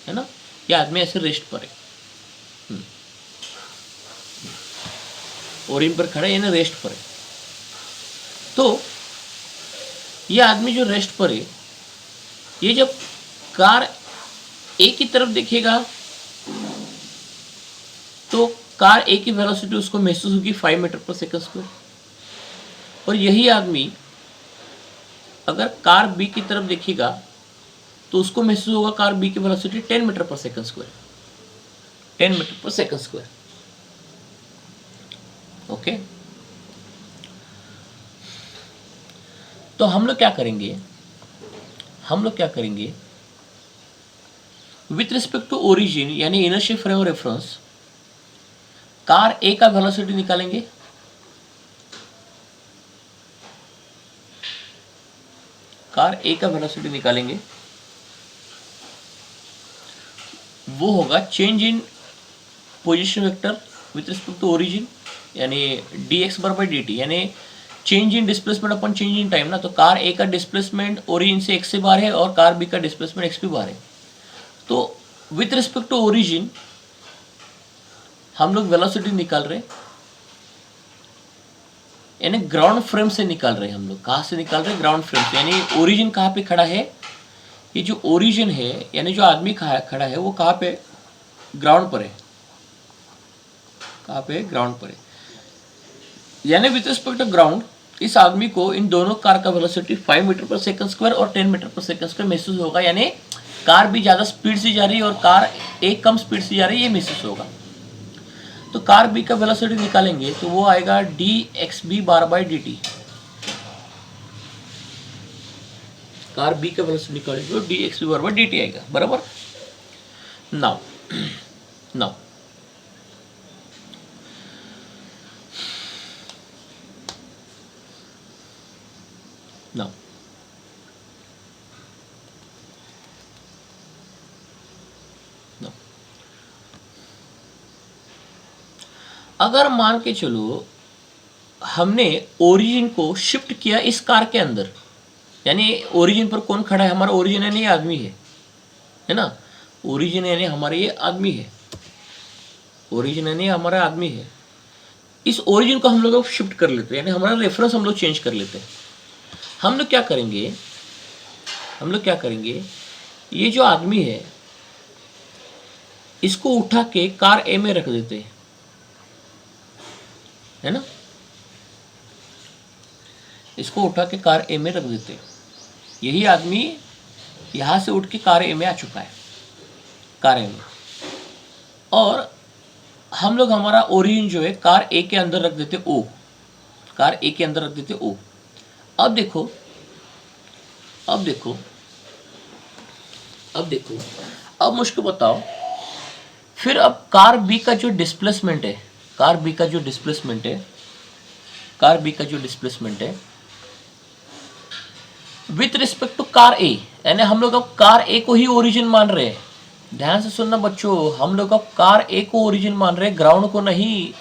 है ना, ये आदमी ऐसे रेस्ट पर है, ओरिजिन पर खड़ा है यानी रेस्ट पर है। तो ये आदमी जो रेस्ट पर है, ये जब कार ए की तरफ देखेगा तो कार ए की वेलोसिटी उसको महसूस होगी 5 मीटर पर सेकंड स्क्वायर, और यही आदमी अगर कार बी की तरफ देखेगा तो उसको महसूस होगा कार बी की velocity 10 metre per second square, 10 metre per second square, okay. तो हम लोग क्या करेंगे, हम लोग क्या करेंगे, विथ रिस्पेक्ट टू ओरिजिन यानी inertial frame of reference, car A का वेलोसिटी निकालेंगे, कार ए का वेलोसिटी निकालेंगे, वो होगा change in position vector with respect to origin यानी dx बराबर dt, यानी चेंज इन डिस्प्लेसमेंट अपन चेंज इन टाइम ना। तो कार ए का डिस्प्लेसमेंट ओरिजिन से x से बाहर है और कार बी का डिस्प्लेसमेंट x भी बाहर है। तो विथ रिस्पेक्ट टू ओरिजिन हम लोग वेलोसिटी निकाल रहे, यानी ग्राउंड फ्रेम से निकाल रहे हैं हम लोग। कहाँ से निकाल रहे हैं, ग्राउंड फ्रेम से, यानी ओरिजिन कहाँ पे खड़ा है, ये जो ओरिजिन है यानी जो आदमी खड़ा है वो कहाँ पे, ग्राउंड पर है, कहाँ पे, ग्राउंड पर है। यानी विथ रिस्पेक्ट टू ग्राउंड इस आदमी को इन दोनों कार का velocity 5 metre per second square और 10 मीटर पर सेकंड स्क्वायर महसूस होगा, यानी कार भी ज़्यादा स्पीड से जा रही है और कार एक कम स्पीड से जा रही है, ये महसूस होगा। तो कार बी का वेलोसिटी निकालेंगे तो वो आएगा dxb bar by dt, car B का वेलोसिटी निकालेंगे तो dxb बार बाई dt आएगा, बराबर। नाउ नाउ नाउ अगर मान के चलो हमने ओरिजिन को शिफ्ट किया इस कार के अंदर, यानी ओरिजिन पर कौन खड़ा है, हमारा ओरिजिन यानी आदमी है ना, ओरिजिन यानी हमारा ये आदमी है, ओरिजिन यानी हमारा आदमी है। इस ओरिजिन को हम लोग शिफ्ट कर लेते हैं, यानी हमारा रेफरेंस हम लोग चेंज कर लेते हैं। हम लोग क्या करेंगे, हम लोग क्या करेंगे, ये जो आदमी है इसको उठा के कार ए में रख देते हैं, है ना, इसको उठा के कार ए में रख देते हैं। यही आदमी यहां से उठ के कार ए में आ चुका है, कार ए में, और हम लोग हमारा ओरिजिन जो है कार ए के अंदर रख देते ओ, कार ए के अंदर रख देते ओ। अब देखो अब देखो अब देखो अब मुझको बताओ, फिर अब कार बी का जो डिस्प्लेसमेंट है, कार बी का जो डिस्प्लेसमेंट है, कार बी का जो डिस्प्लेसमेंट है with respect to car A, यानी हम लोग अब कार ए को ही ओरिजिन मान रहे हैं। ध्यान से सुनना बच्चों, हम लोग अब कार ए को ओरिजिन मान रहे हैं, ग्राउंड को नहीं।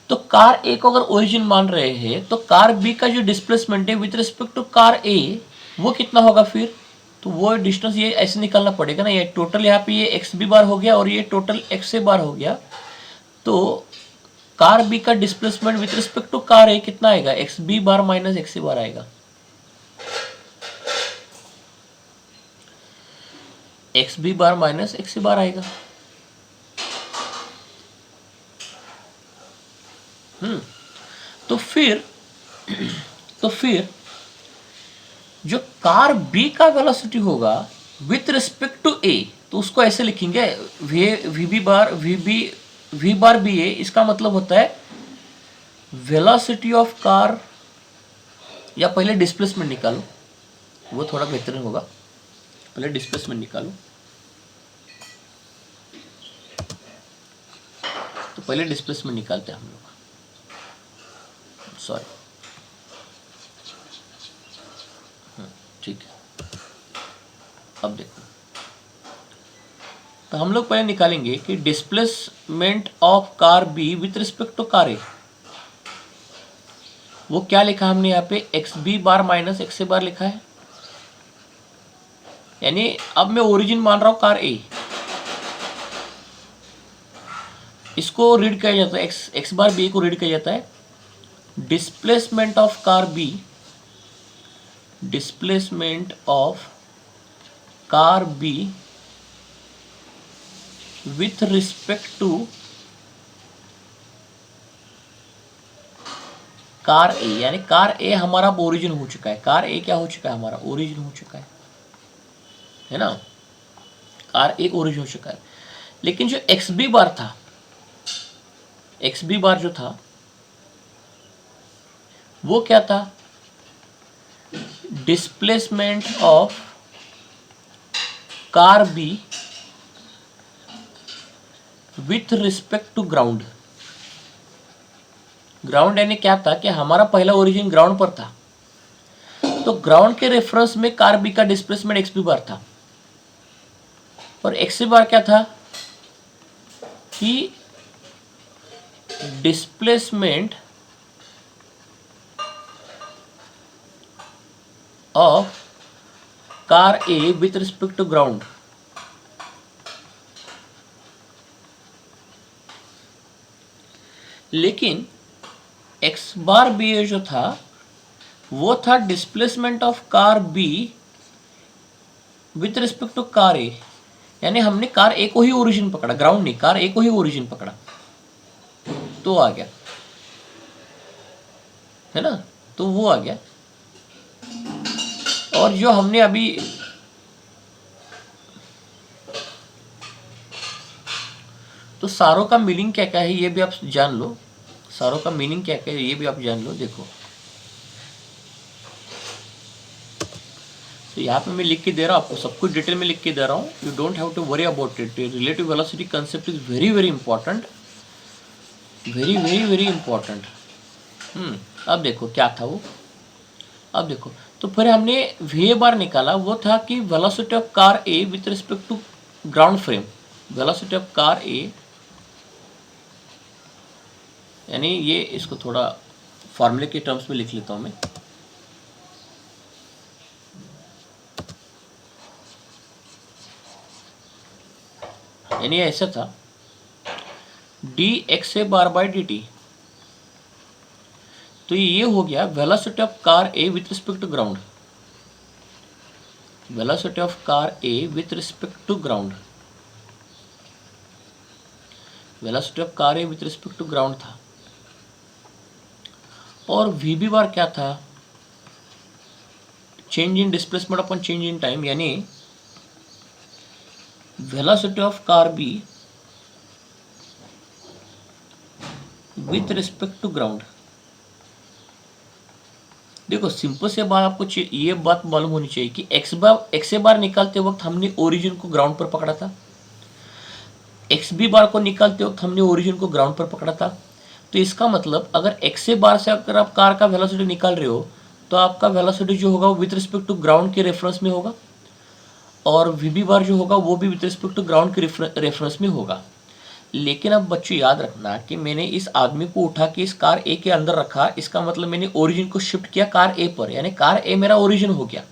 तो कार ए को अगर ओरिजिन मान रहे हैं तो कार बी का जो डिस्प्लेसमेंट है with respect to car A वो कितना होगा फिर, तो वो डिस्टेंस ये ऐसे निकालना पड़ेगा ना, ये टोटल यहाँ पे ये एक्स बी बार हो गया और ये टोटल एक्स ए बार हो गया। तो कार बी का displacement with respect to car A कितना आएगा, X B bar minus x A bar आएगा, X B bar minus x A bar आएगा। तो फिर जो कार बी का वेलोसिटी होगा विथ रिस्पेक्ट टू ए, तो उसको ऐसे लिखेंगे वी बार बी ए, इसका मतलब होता है वेलोसिटी ऑफ कार या पहले डिस्प्लेसमेंट निकालो, वो थोड़ा बेहतरीन होगा। पहले डिस्प्लेसमेंट निकालो, तो पहले डिस्प्लेसमेंट निकालते हैं हम लोग। सॉरी, ठीक है। अब देखो, तो हम लोग पहले निकालेंगे कि displacement of car B with respect to car A, वो क्या लिखा हमने यहाँ पे, x B bar minus x A bar लिखा है। यानी अब मैं ओरिजिन मान रहा हूं कार ए, इसको रीड किया जाता है, एक्स बार बी को रीड किया जाता है displacement of car B, displacement of car B with respect to car A. यानी कार ए हमारा ओरिजिन हो चुका है, कार ए क्या हो चुका है, हमारा ओरिजिन हो चुका है ना, कार ए ओरिजिन हो चुका है। लेकिन जो एक्स बी बार था, एक्स बी बार जो था वो क्या था, displacement of car B with respect to ground. Ground यानी क्या था कि हमारा पहला ओरिजिन ग्राउंड पर था, तो ग्राउंड के रेफरेंस में कार बी का डिस्प्लेसमेंट एक्स बी बार था, और एक्स बी बार क्या था कि displacement of car A with respect to ground. लेकिन एक्स बार बी जो था वो था displacement of car B with respect to car A. यानी हमने कार ए को ही ओरिजिन पकड़ा, ग्राउंड नहीं, कार ए को ही ओरिजिन पकड़ा, तो आ गया, है ना, तो वो आ गया। और जो हमने अभी तो सारों का मीनिंग क्या क्या है ये भी आप जान लो, सारों का मीनिंग क्या क्या है ये भी आप जान लो। देखो, तो यहाँ पे मैं लिख के दे रहा हूँ आपको, सब कुछ डिटेल में लिख के दे रहा हूँ, you don't have to worry about it. Relative velocity concept is very very important, very very very important. अब देखो क्या था वो, अब देखो, तो फिर हमने वी बार निकाला, वो था कि velocity of car A with respect to ground frame. Velocity of car A, यानी ये इसको थोड़ा फॉर्मूले के टर्म्स में लिख लेता हूं मैं। यानी ऐसा था d x A bar by D t, तो ये हो गया velocity of car A with respect to ground, velocity of car A with respect to ground, velocity of car A with respect to ground था। और वी बी बार क्या था, change in displacement upon change in time, यानी velocity of car B with respect to ground. देखो सिंपल से बात आपको ये बात मालूम होनी चाहिए कि एक्स ए बार निकालते वक्त हमने ओरिजिन को ग्राउंड पर पकड़ा था, एक्स बी बार को निकालते वक्त हमने ओरिजिन को ग्राउंड पर पकड़ा था। तो इसका मतलब अगर एक्स ए बार से अगर आप कार का वेलोसिटी निकाल रहे हो तो आपका वेलोसिटी जो होगा वो विथ रिस्पेक्ट टू ग्राउंड के रेफरेंस में होगा, और वी बी बार जो होगा वो भी विथ रिस्पेक्ट टू ग्राउंड के रेफरेंस में होगा। लेकिन अब बच्चों याद रखना कि मैंने इस आदमी को उठा के इस कार ए के अंदर रखा, इसका मतलब मैंने ओरिजिन को शिफ्ट किया कार ए पर, यानी कार ए मेरा ओरिजिन हो गया।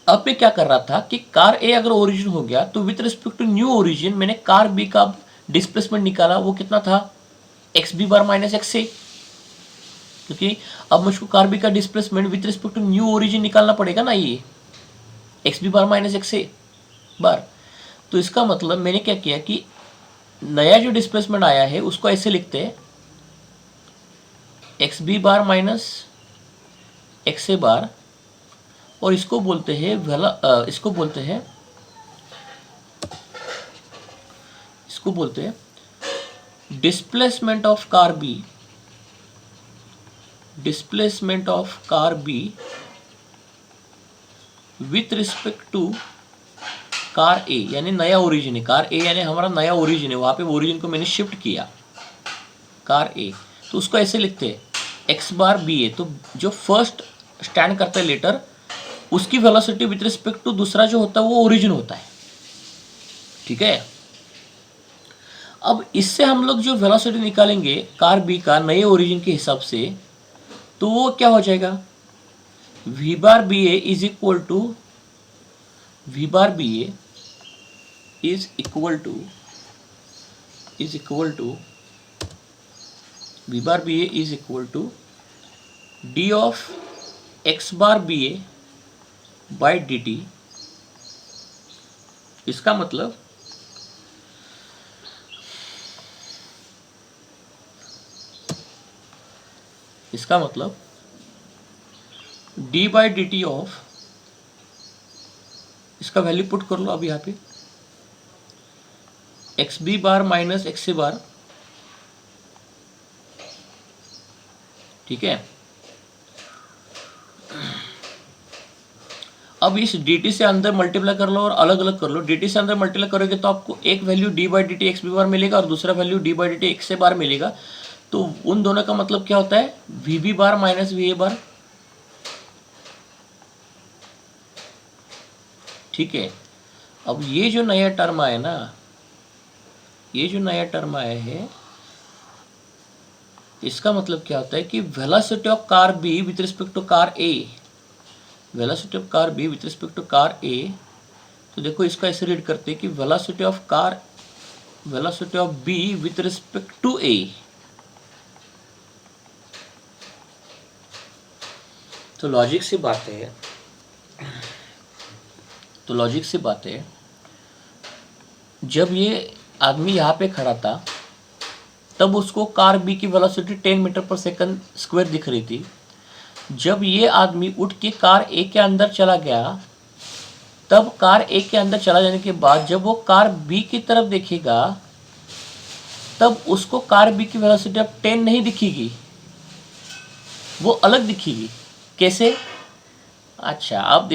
अब मैं क्या कर रहा था कि कार ए अगर ओरिजिन हो गया तो with respect to new origin मैंने कार बी का डिस्प्लेसमेंट निकाला, वो कितना था, x B bar minus x A, क्योंकि अब मुझको कार बी का displacement with respect to new origin निकालना पड़ेगा ना, ये x B bar minus x A bar. तो इसका मतलब मैंने क्या किया कि नया जो डिस्प्लेसमेंट आया है उसको ऐसे लिखते हैं, x B bar minus x A bar, और इसको बोलते हैं इसको बोलते हैं displacement of car B, displacement of car B with respect to car A, यानी नया ओरिजिन है, कार ए यानी हमारा नया ओरिजिन है, वहाँ पे ओरिजिन को मैंने शिफ्ट किया कार ए, तो उसको ऐसे लिखते हैं एक्स बार बी ए। तो जो फर्स्ट स्टैंड करता है लेटर, उसकी वेलोसिटी विथ रिस्पेक्ट टू दूसरा जो होता है वो ओरिजिन होता है, ठीक है। अब इससे हम लोग जो वेलोसिटी निकालेंगे कार बी का नए ओरिजिन के हिसाब से, तो वो क्या हो जाएगा, v bar B A is equal to v bar B A is equal to v bar B A is equal to d of x bar B A by D t. इसका मतलब d by D t of, इसका वैल्यू पुट कर लो अब यहाँ पे, x B bar minus x C bar, ठीक है। अब इस dt से अंदर मल्टीप्लाई कर लो और अलग अलग कर लो। dt से अंदर मल्टीप्लाई करोगे तो आपको एक value D by D T X B bar मिलेगा और दूसरा value D by D T X से बार मिलेगा। तो उन दोनों का मतलब क्या होता है, v B bar minus v A bar, ठीक है। अब ये जो नया टर्म आया ना, ये जो नया टर्म आया है, इसका मतलब क्या होता है कि velocity of car B with respect to car A, velocity of car B with respect to car A. तो देखो इसको ऐसे रीड करते हैं कि velocity of B with respect to A. तो लॉजिक सी बात है, जब ये आदमी यहाँ पे खड़ा था तब उसको कार बी की velocity 10 metre per second square दिख रही थी। जब ये आदमी उठ के कार ए के अंदर चला गया, तब कार ए के अंदर चला जाने के बाद जब वो कार बी की तरफ देखेगा, तब उसको कार बी की वेलोसिटी अब 10 नहीं दिखेगी, वो अलग दिखेगी। कैसे? अच्छा, अब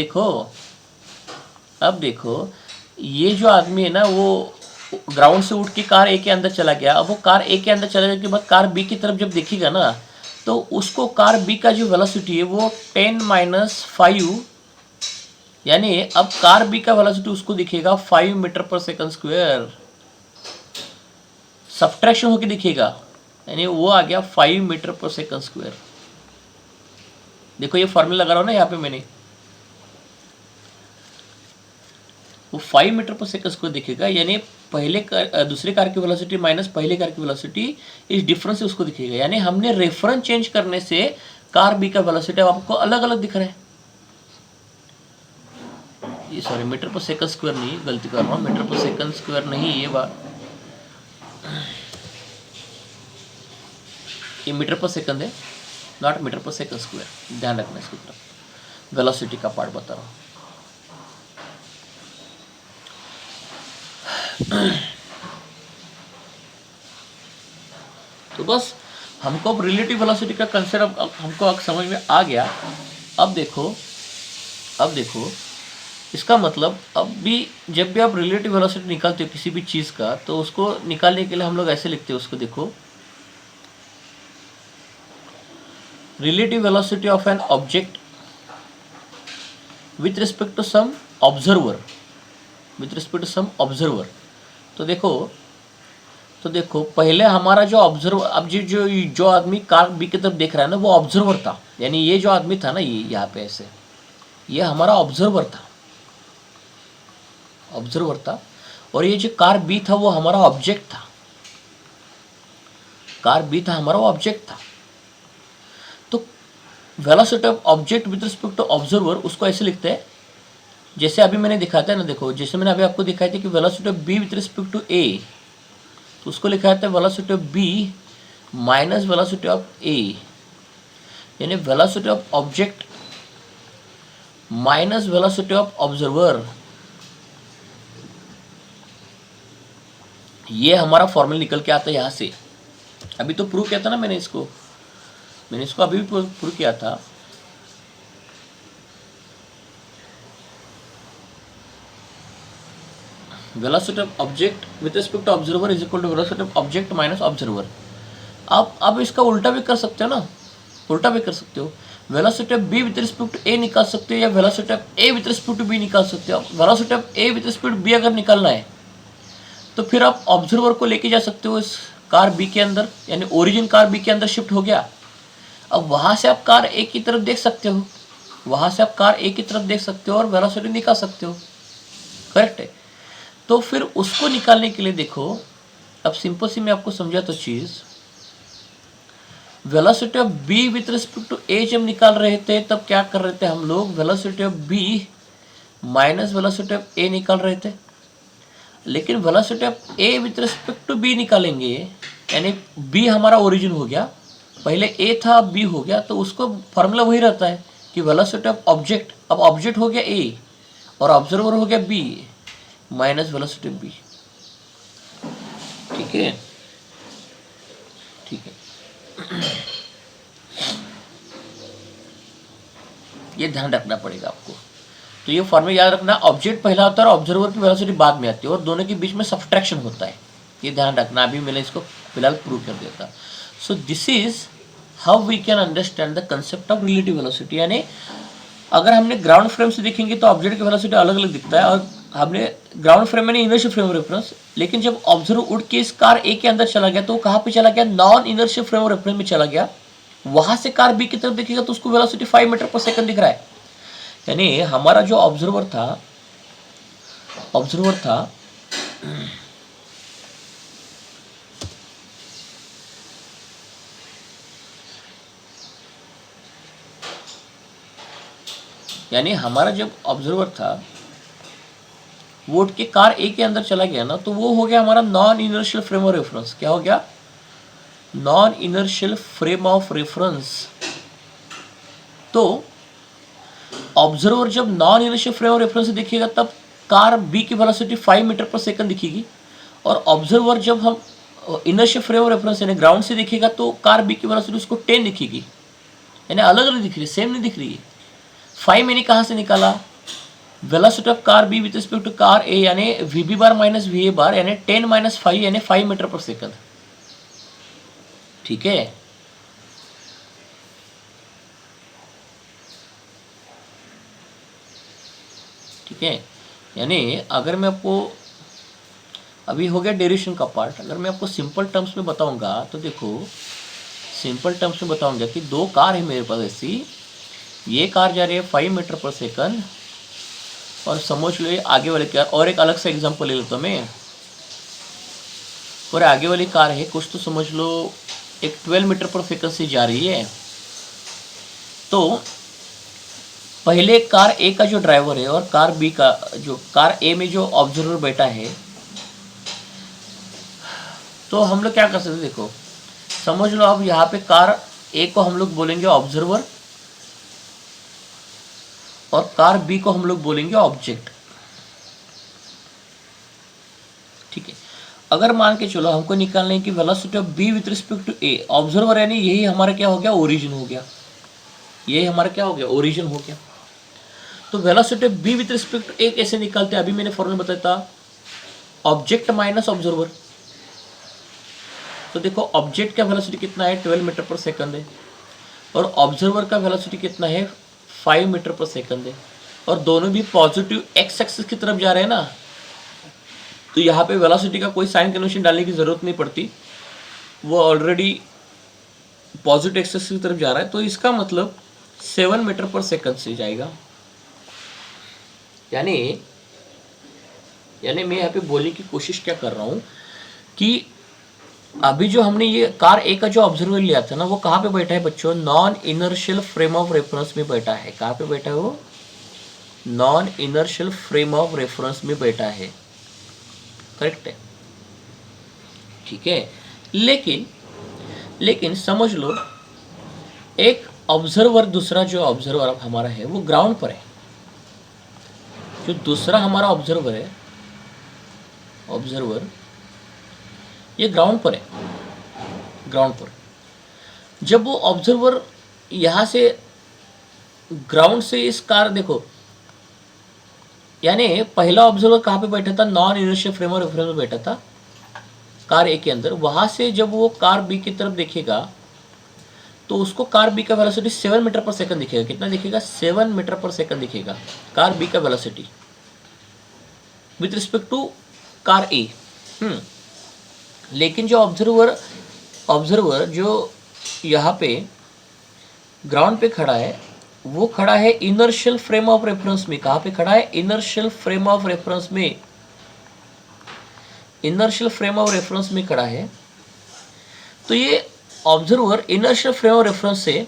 देखो ये जो आदमी है ना, वो ग्राउंड से उठ के कार ए के अंदर चला गया। अब वो कार ए के अंदर चले जाने के बाद कार बी की तरफ जब देखेगा ना, तो उसको कार बी का जो वेलोसिटी है वो 10 माइनस 5, यानी अब कार बी का वेलोसिटी उसको दिखेगा 5 metre per second square, subtraction होके दिखेगा, यानी वो आ गया 5 मीटर पर सेकंड स्क्वायर। देखो ये फॉर्मूला लगा रहा हूँ ना यहाँ पे मैंने, वो 5 मीटर पर सेकंड स्क्वायर दिखेगा, यानी दूसरे कार की वेलोसिटी माइनस पहले कार की वेलोसिटी, इस डिफरेंस से उसको दिखेगा। यानी हमने रेफरेंस चेंज करने से कार बी का वेलोसिटी आपको अलग अलग दिख रहा है। ये sorry, metre per second square नहीं, गलती कर रहा हूँ, मीटर पर सेकंड स्क्वायर नहीं, ये मीटर पर सेकंड है, not metre per second square, ध्यान रखना इसकी तरफ। वेलोसिटी का पार्ट बता रहा हूँ। तो बस हमको अब रिलेटिव वेलोसिटी का कंसेप्ट हमको समझ में आ गया। अब देखो इसका मतलब, अब भी जब भी आप रिलेटिव वेलोसिटी निकालते हो किसी भी चीज़ का, तो उसको निकालने के लिए हम लोग ऐसे लिखते हैं उसको, देखो relative velocity of an object with respect to some observer, तो देखो पहले हमारा जो ऑब्जर्वर, अब जो आदमी कार बी की तरफ देख रहा है ना, वो ऑब्जर्वर था। यानी ये जो आदमी था ना, ये यहाँ पे ऐसे, ये हमारा ऑब्जर्वर था, और ये जो कार बी था वो हमारा ऑब्जेक्ट था। तो velocity of object with respect to observer, उसको ऐसे लिखते हैं जैसे अभी मैंने दिखाया था ना, देखो जैसे मैंने अभी आपको दिखाया था कि velocity of B with respect to A, तो उसको लिखा जाता है velocity of B minus velocity of A, यानी velocity of object minus velocity of observer. ये हमारा फॉर्मूला निकल के आता है यहाँ से। अभी तो प्रूव किया था ना मैंने इसको, मैंने इसको अभी भी प्रूव किया था। Velocity of object with respect to observer is equal to velocity of object minus observer. आप इसका उल्टा भी कर सकते हो ना, उल्टा भी कर सकते हो। Velocity of B with respect to A निकाल सकते हो, या velocity of A with respect to B निकाल सकते हो। Velocity of A with respect to B अगर निकालना है तो फिर आप ऑब्जर्वर को लेके जा सकते हो इस कार बी के अंदर, यानी ओरिजिन कार बी के अंदर शिफ्ट हो गया। अब वहां से आप कार ए की तरफ देख सकते हो, वहां से आप कार ए की तरफ देख सकते हो और वेलोसिटी निकाल सकते हो, करेक्ट है। तो फिर उसको निकालने के लिए देखो, अब सिंपल सी मैं आपको समझा तो चीज़, velocity of B with respect to A जब निकाल रहे थे तब क्या कर रहे थे हम लोग, velocity of B minus velocity of A निकाल रहे थे। लेकिन velocity of A with respect to B निकालेंगे, यानी बी हमारा ओरिजिन हो गया, पहले ए था अब बी हो गया, तो उसको फॉर्मूला वही रहता है कि वेलोसिटी ऑफ ऑब्जेक्ट, अब ऑब्जेक्ट हो गया ए और ऑब्जर्वर हो गया B, minus velocity of B. ठीक है, ठीक है। ये ध्यान रखना पड़ेगा आपको। तो ये फॉर्मूला याद रखना, ऑब्जेक्ट पहला होता है और ऑब्जर्वर की वेलोसिटी बाद में आती है, और दोनों के बीच में सब्ट्रैक्शन होता है, ये ध्यान रखना। अभी मैंने इसको फिलहाल प्रूव कर दिया था। So this is how we can understand the concept of relative velocity. यानी अगर हमने ग्राउंड फ्रेम से देखेंगे तो ऑब्जेक्ट की वेलोसिटी अलग अलग दिखता है, और हमने ग्राउंड फ्रेम में इनर्शियल फ्रेम ऑफ रेफरेंस, लेकिन जब ऑब्जर्वर उड़ के इस कार ए के अंदर चला गया तो कहाँ पे चला गया, non inertial frame of reference में चला गया। वहां से कार बी की तरफ देखेगा तो उसको वेलोसिटी 5 मीटर पर सेकंड दिख रहा है। यानी हमारा जो ऑब्जर्वर था यानी हमारा जब ऑब्जर्वर था वो उठ के कार ए के अंदर चला गया ना, तो वो हो गया हमारा non inertial frame of reference. क्या हो गया, non inertial frame of reference. तो ऑब्जर्वर जब non inertial frame of reference से देखिएगा तब कार बी की वेलोसिटी 5 मीटर पर सेकंड दिखेगी, और ऑब्जर्वर जब हम इनर्शियल फ्रेम ऑफ रेफरेंस यानी ग्राउंड से देखिएगा तो कार बी की वेलोसिटी उसको 10 दिखेगी, यानी अलग अलग दिख रही है, सेम नहीं दिख रही है। 5 मैंने कहाँ से निकाला, velocity of car B with respect to car A, यानी v B bar minus v A bar, यानी 10 माइनस 5 यानी 5 मीटर पर सेकंड। ठीक है, ठीक है। यानी अगर मैं आपको, अभी हो गया डेरिवेशन का पार्ट, अगर मैं आपको सिंपल टर्म्स में बताऊंगा तो देखो, सिंपल टर्म्स में बताऊंगा कि दो कार है मेरे पास ऐसी, ये कार जा रही है 5 मीटर पर सेकंड, और समझ लो आगे वाली कार, और एक अलग सा एग्जांपल ले लेता हूँ मैं, और आगे वाली कार है कुछ तो समझ लो एक 12 मीटर पर सेकंड से जा रही है। तो पहले कार ए का जो ड्राइवर है और कार बी का, जो कार ए में जो ऑब्जर्वर बैठा है, तो हम लोग क्या कर सकते हैं, देखो समझ लो अब यहाँ पे कार ए को हम लोग बोलेंगे ऑब्जर्वर और कार बी को हम लोग बोलेंगे ऑब्जेक्ट। ठीक है, अगर मान के चलो हमको निकालने की velocity of B with respect to A, observer यानी यही हमारा क्या हो गया, ओरिजिन हो गया, यही हमारा क्या हो गया, ओरिजिन हो गया। तो velocity of B with respect to A कैसे निकालते हैं, अभी मैंने फॉर्मूला बताया था, ऑब्जेक्ट माइनस ऑब्जर्वर। तो देखो ऑब्जेक्ट का वेलोसिटी कितना है, 12 मीटर पर सेकंड है, और ऑब्जर्वर का वेलोसिटी कितना है, 5 मीटर पर सेकंड है, और दोनों भी पॉजिटिव एक्स एक्सिस की तरफ जा रहे हैं ना, तो यहाँ पे वेलोसिटी का कोई साइन कन्वेंशन डालने की जरूरत नहीं पड़ती, वो ऑलरेडी पॉजिटिव एक्सिस की तरफ जा रहा है। तो इसका मतलब 7 मीटर पर सेकंड से जाएगा। यानी मैं यहाँ पे बोलने की कोशिश क्या कर रहा हूँ कि अभी जो हमने ये कार ए का जो ऑब्जर्वर लिया था ना, वो कहाँ पे बैठा है बच्चों, non inertial frame of reference में बैठा है। कहाँ पे बैठा है वो, non inertial frame of reference में बैठा है, करेक्ट है। ठीक है, लेकिन समझ लो एक ऑब्जर्वर, दूसरा जो ऑब्जर्वर हमारा है वो ग्राउंड पर है, जो दूसरा हमारा ऑब्जर्वर है, ऑब्जर्वर ये ग्राउंड पर है, ग्राउंड पर। जब वो ऑब्जर्वर यहाँ से ग्राउंड से इस कार देखो, यानी पहला ऑब्जर्वर कहाँ पे बैठा था, non inertial frame of reference में बैठा था कार ए के अंदर। वहाँ से जब वो कार बी की तरफ देखेगा तो उसको कार बी का वेलोसिटी 7 मीटर पर सेकंड दिखेगा। कितना दिखेगा? 7 मीटर पर सेकंड दिखेगा कार बी का velocity with respect to car A. लेकिन जो ऑब्जर्वर जो यहाँ पे ग्राउंड पे खड़ा है, वो खड़ा है इनर्शियल फ्रेम ऑफ रेफरेंस में। कहाँ पे खड़ा है? इनर्शियल फ्रेम ऑफ रेफरेंस में। इनर्शियल फ्रेम ऑफ रेफरेंस में खड़ा है। तो ये observer inertial frame of reference से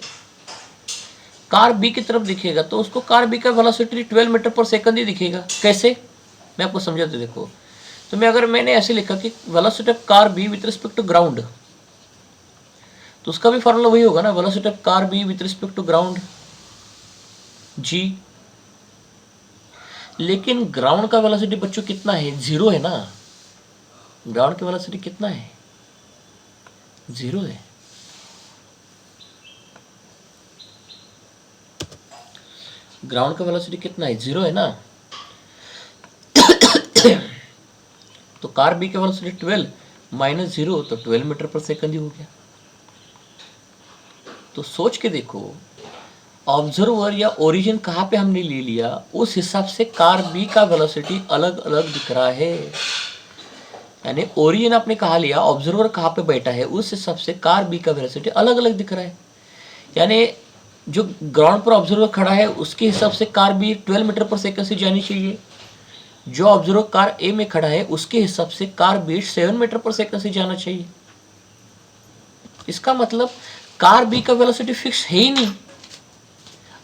कार बी की तरफ दिखेगा तो उसको कार बी का वेलोसिटी 12 मीटर पर सेकंड ही दिखेगा। कैसे? मैं आपको समझाते देखो। तो मैंने ऐसे लिखा कि velocity of car B with respect to ground, तो उसका भी फॉर्मूला वही होगा ना, velocity of car B with respect to ground जी। लेकिन ग्राउंड का वेलोसिटी बच्चों कितना है? 0 है ना। ग्राउंड की वेलोसिटी कितना है? 0 है। ग्राउंड का वेलोसिटी कितना है? 0 है ना। तो कार बी की वेलोसिटी 12 माइनस 0 तो 12 मीटर पर सेकंड ही हो गया। तो सोच के देखो, ऑब्जर्वर या ओरिजिन कहाँ पे हमने ले लिया, उस हिसाब से कार बी का वेलोसिटी अलग अलग दिख रहा है। यानी ओरिजिन आपने कहाँ लिया, ऑब्जर्वर कहाँ पे बैठा है, उस हिसाब से कार बी का वेलोसिटी अलग अलग दिख रहा है। यानी जो ग्राउंड पर ऑब्जर्वर खड़ा है उसके हिसाब से car B 12 metre per second से जानी चाहिए। जो ऑब्जर्वर कार ए में खड़ा है उसके हिसाब से car B 7 metre per second से जाना चाहिए। इसका मतलब कार बी का वेलोसिटी फिक्स है ही नहीं।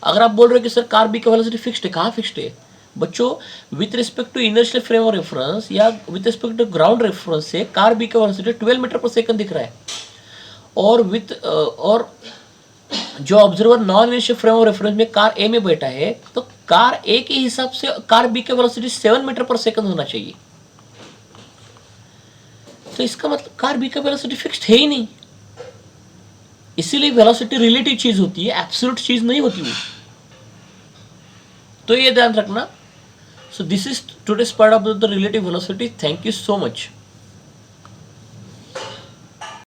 अगर आप बोल रहे हो कि सर कार बी का वेलोसिटी फिक्स्ड है, कहाँ फिक्स्ड है बच्चों? With respect to inertial frame of reference या with respect to ground reference से कार बी का वेलोसिटी 12 मीटर पर सेकंड दिख रहा है। और जो observer non inertial frame of reference में कार ए में बैठा है तो कार ए के हिसाब से कार बी का वेलोसिटी 7 मीटर पर सेकंड होना चाहिए। तो इसका मतलब कार बी का वेलोसिटी फिक्स्ड है ही नहीं। इसीलिए वेलोसिटी रिलेटिव चीज होती है, एब्सोल्यूट चीज नहीं होती वो। तो ये ध्यान रखना। सो this is today's part of the relative velocity. Thank you so much.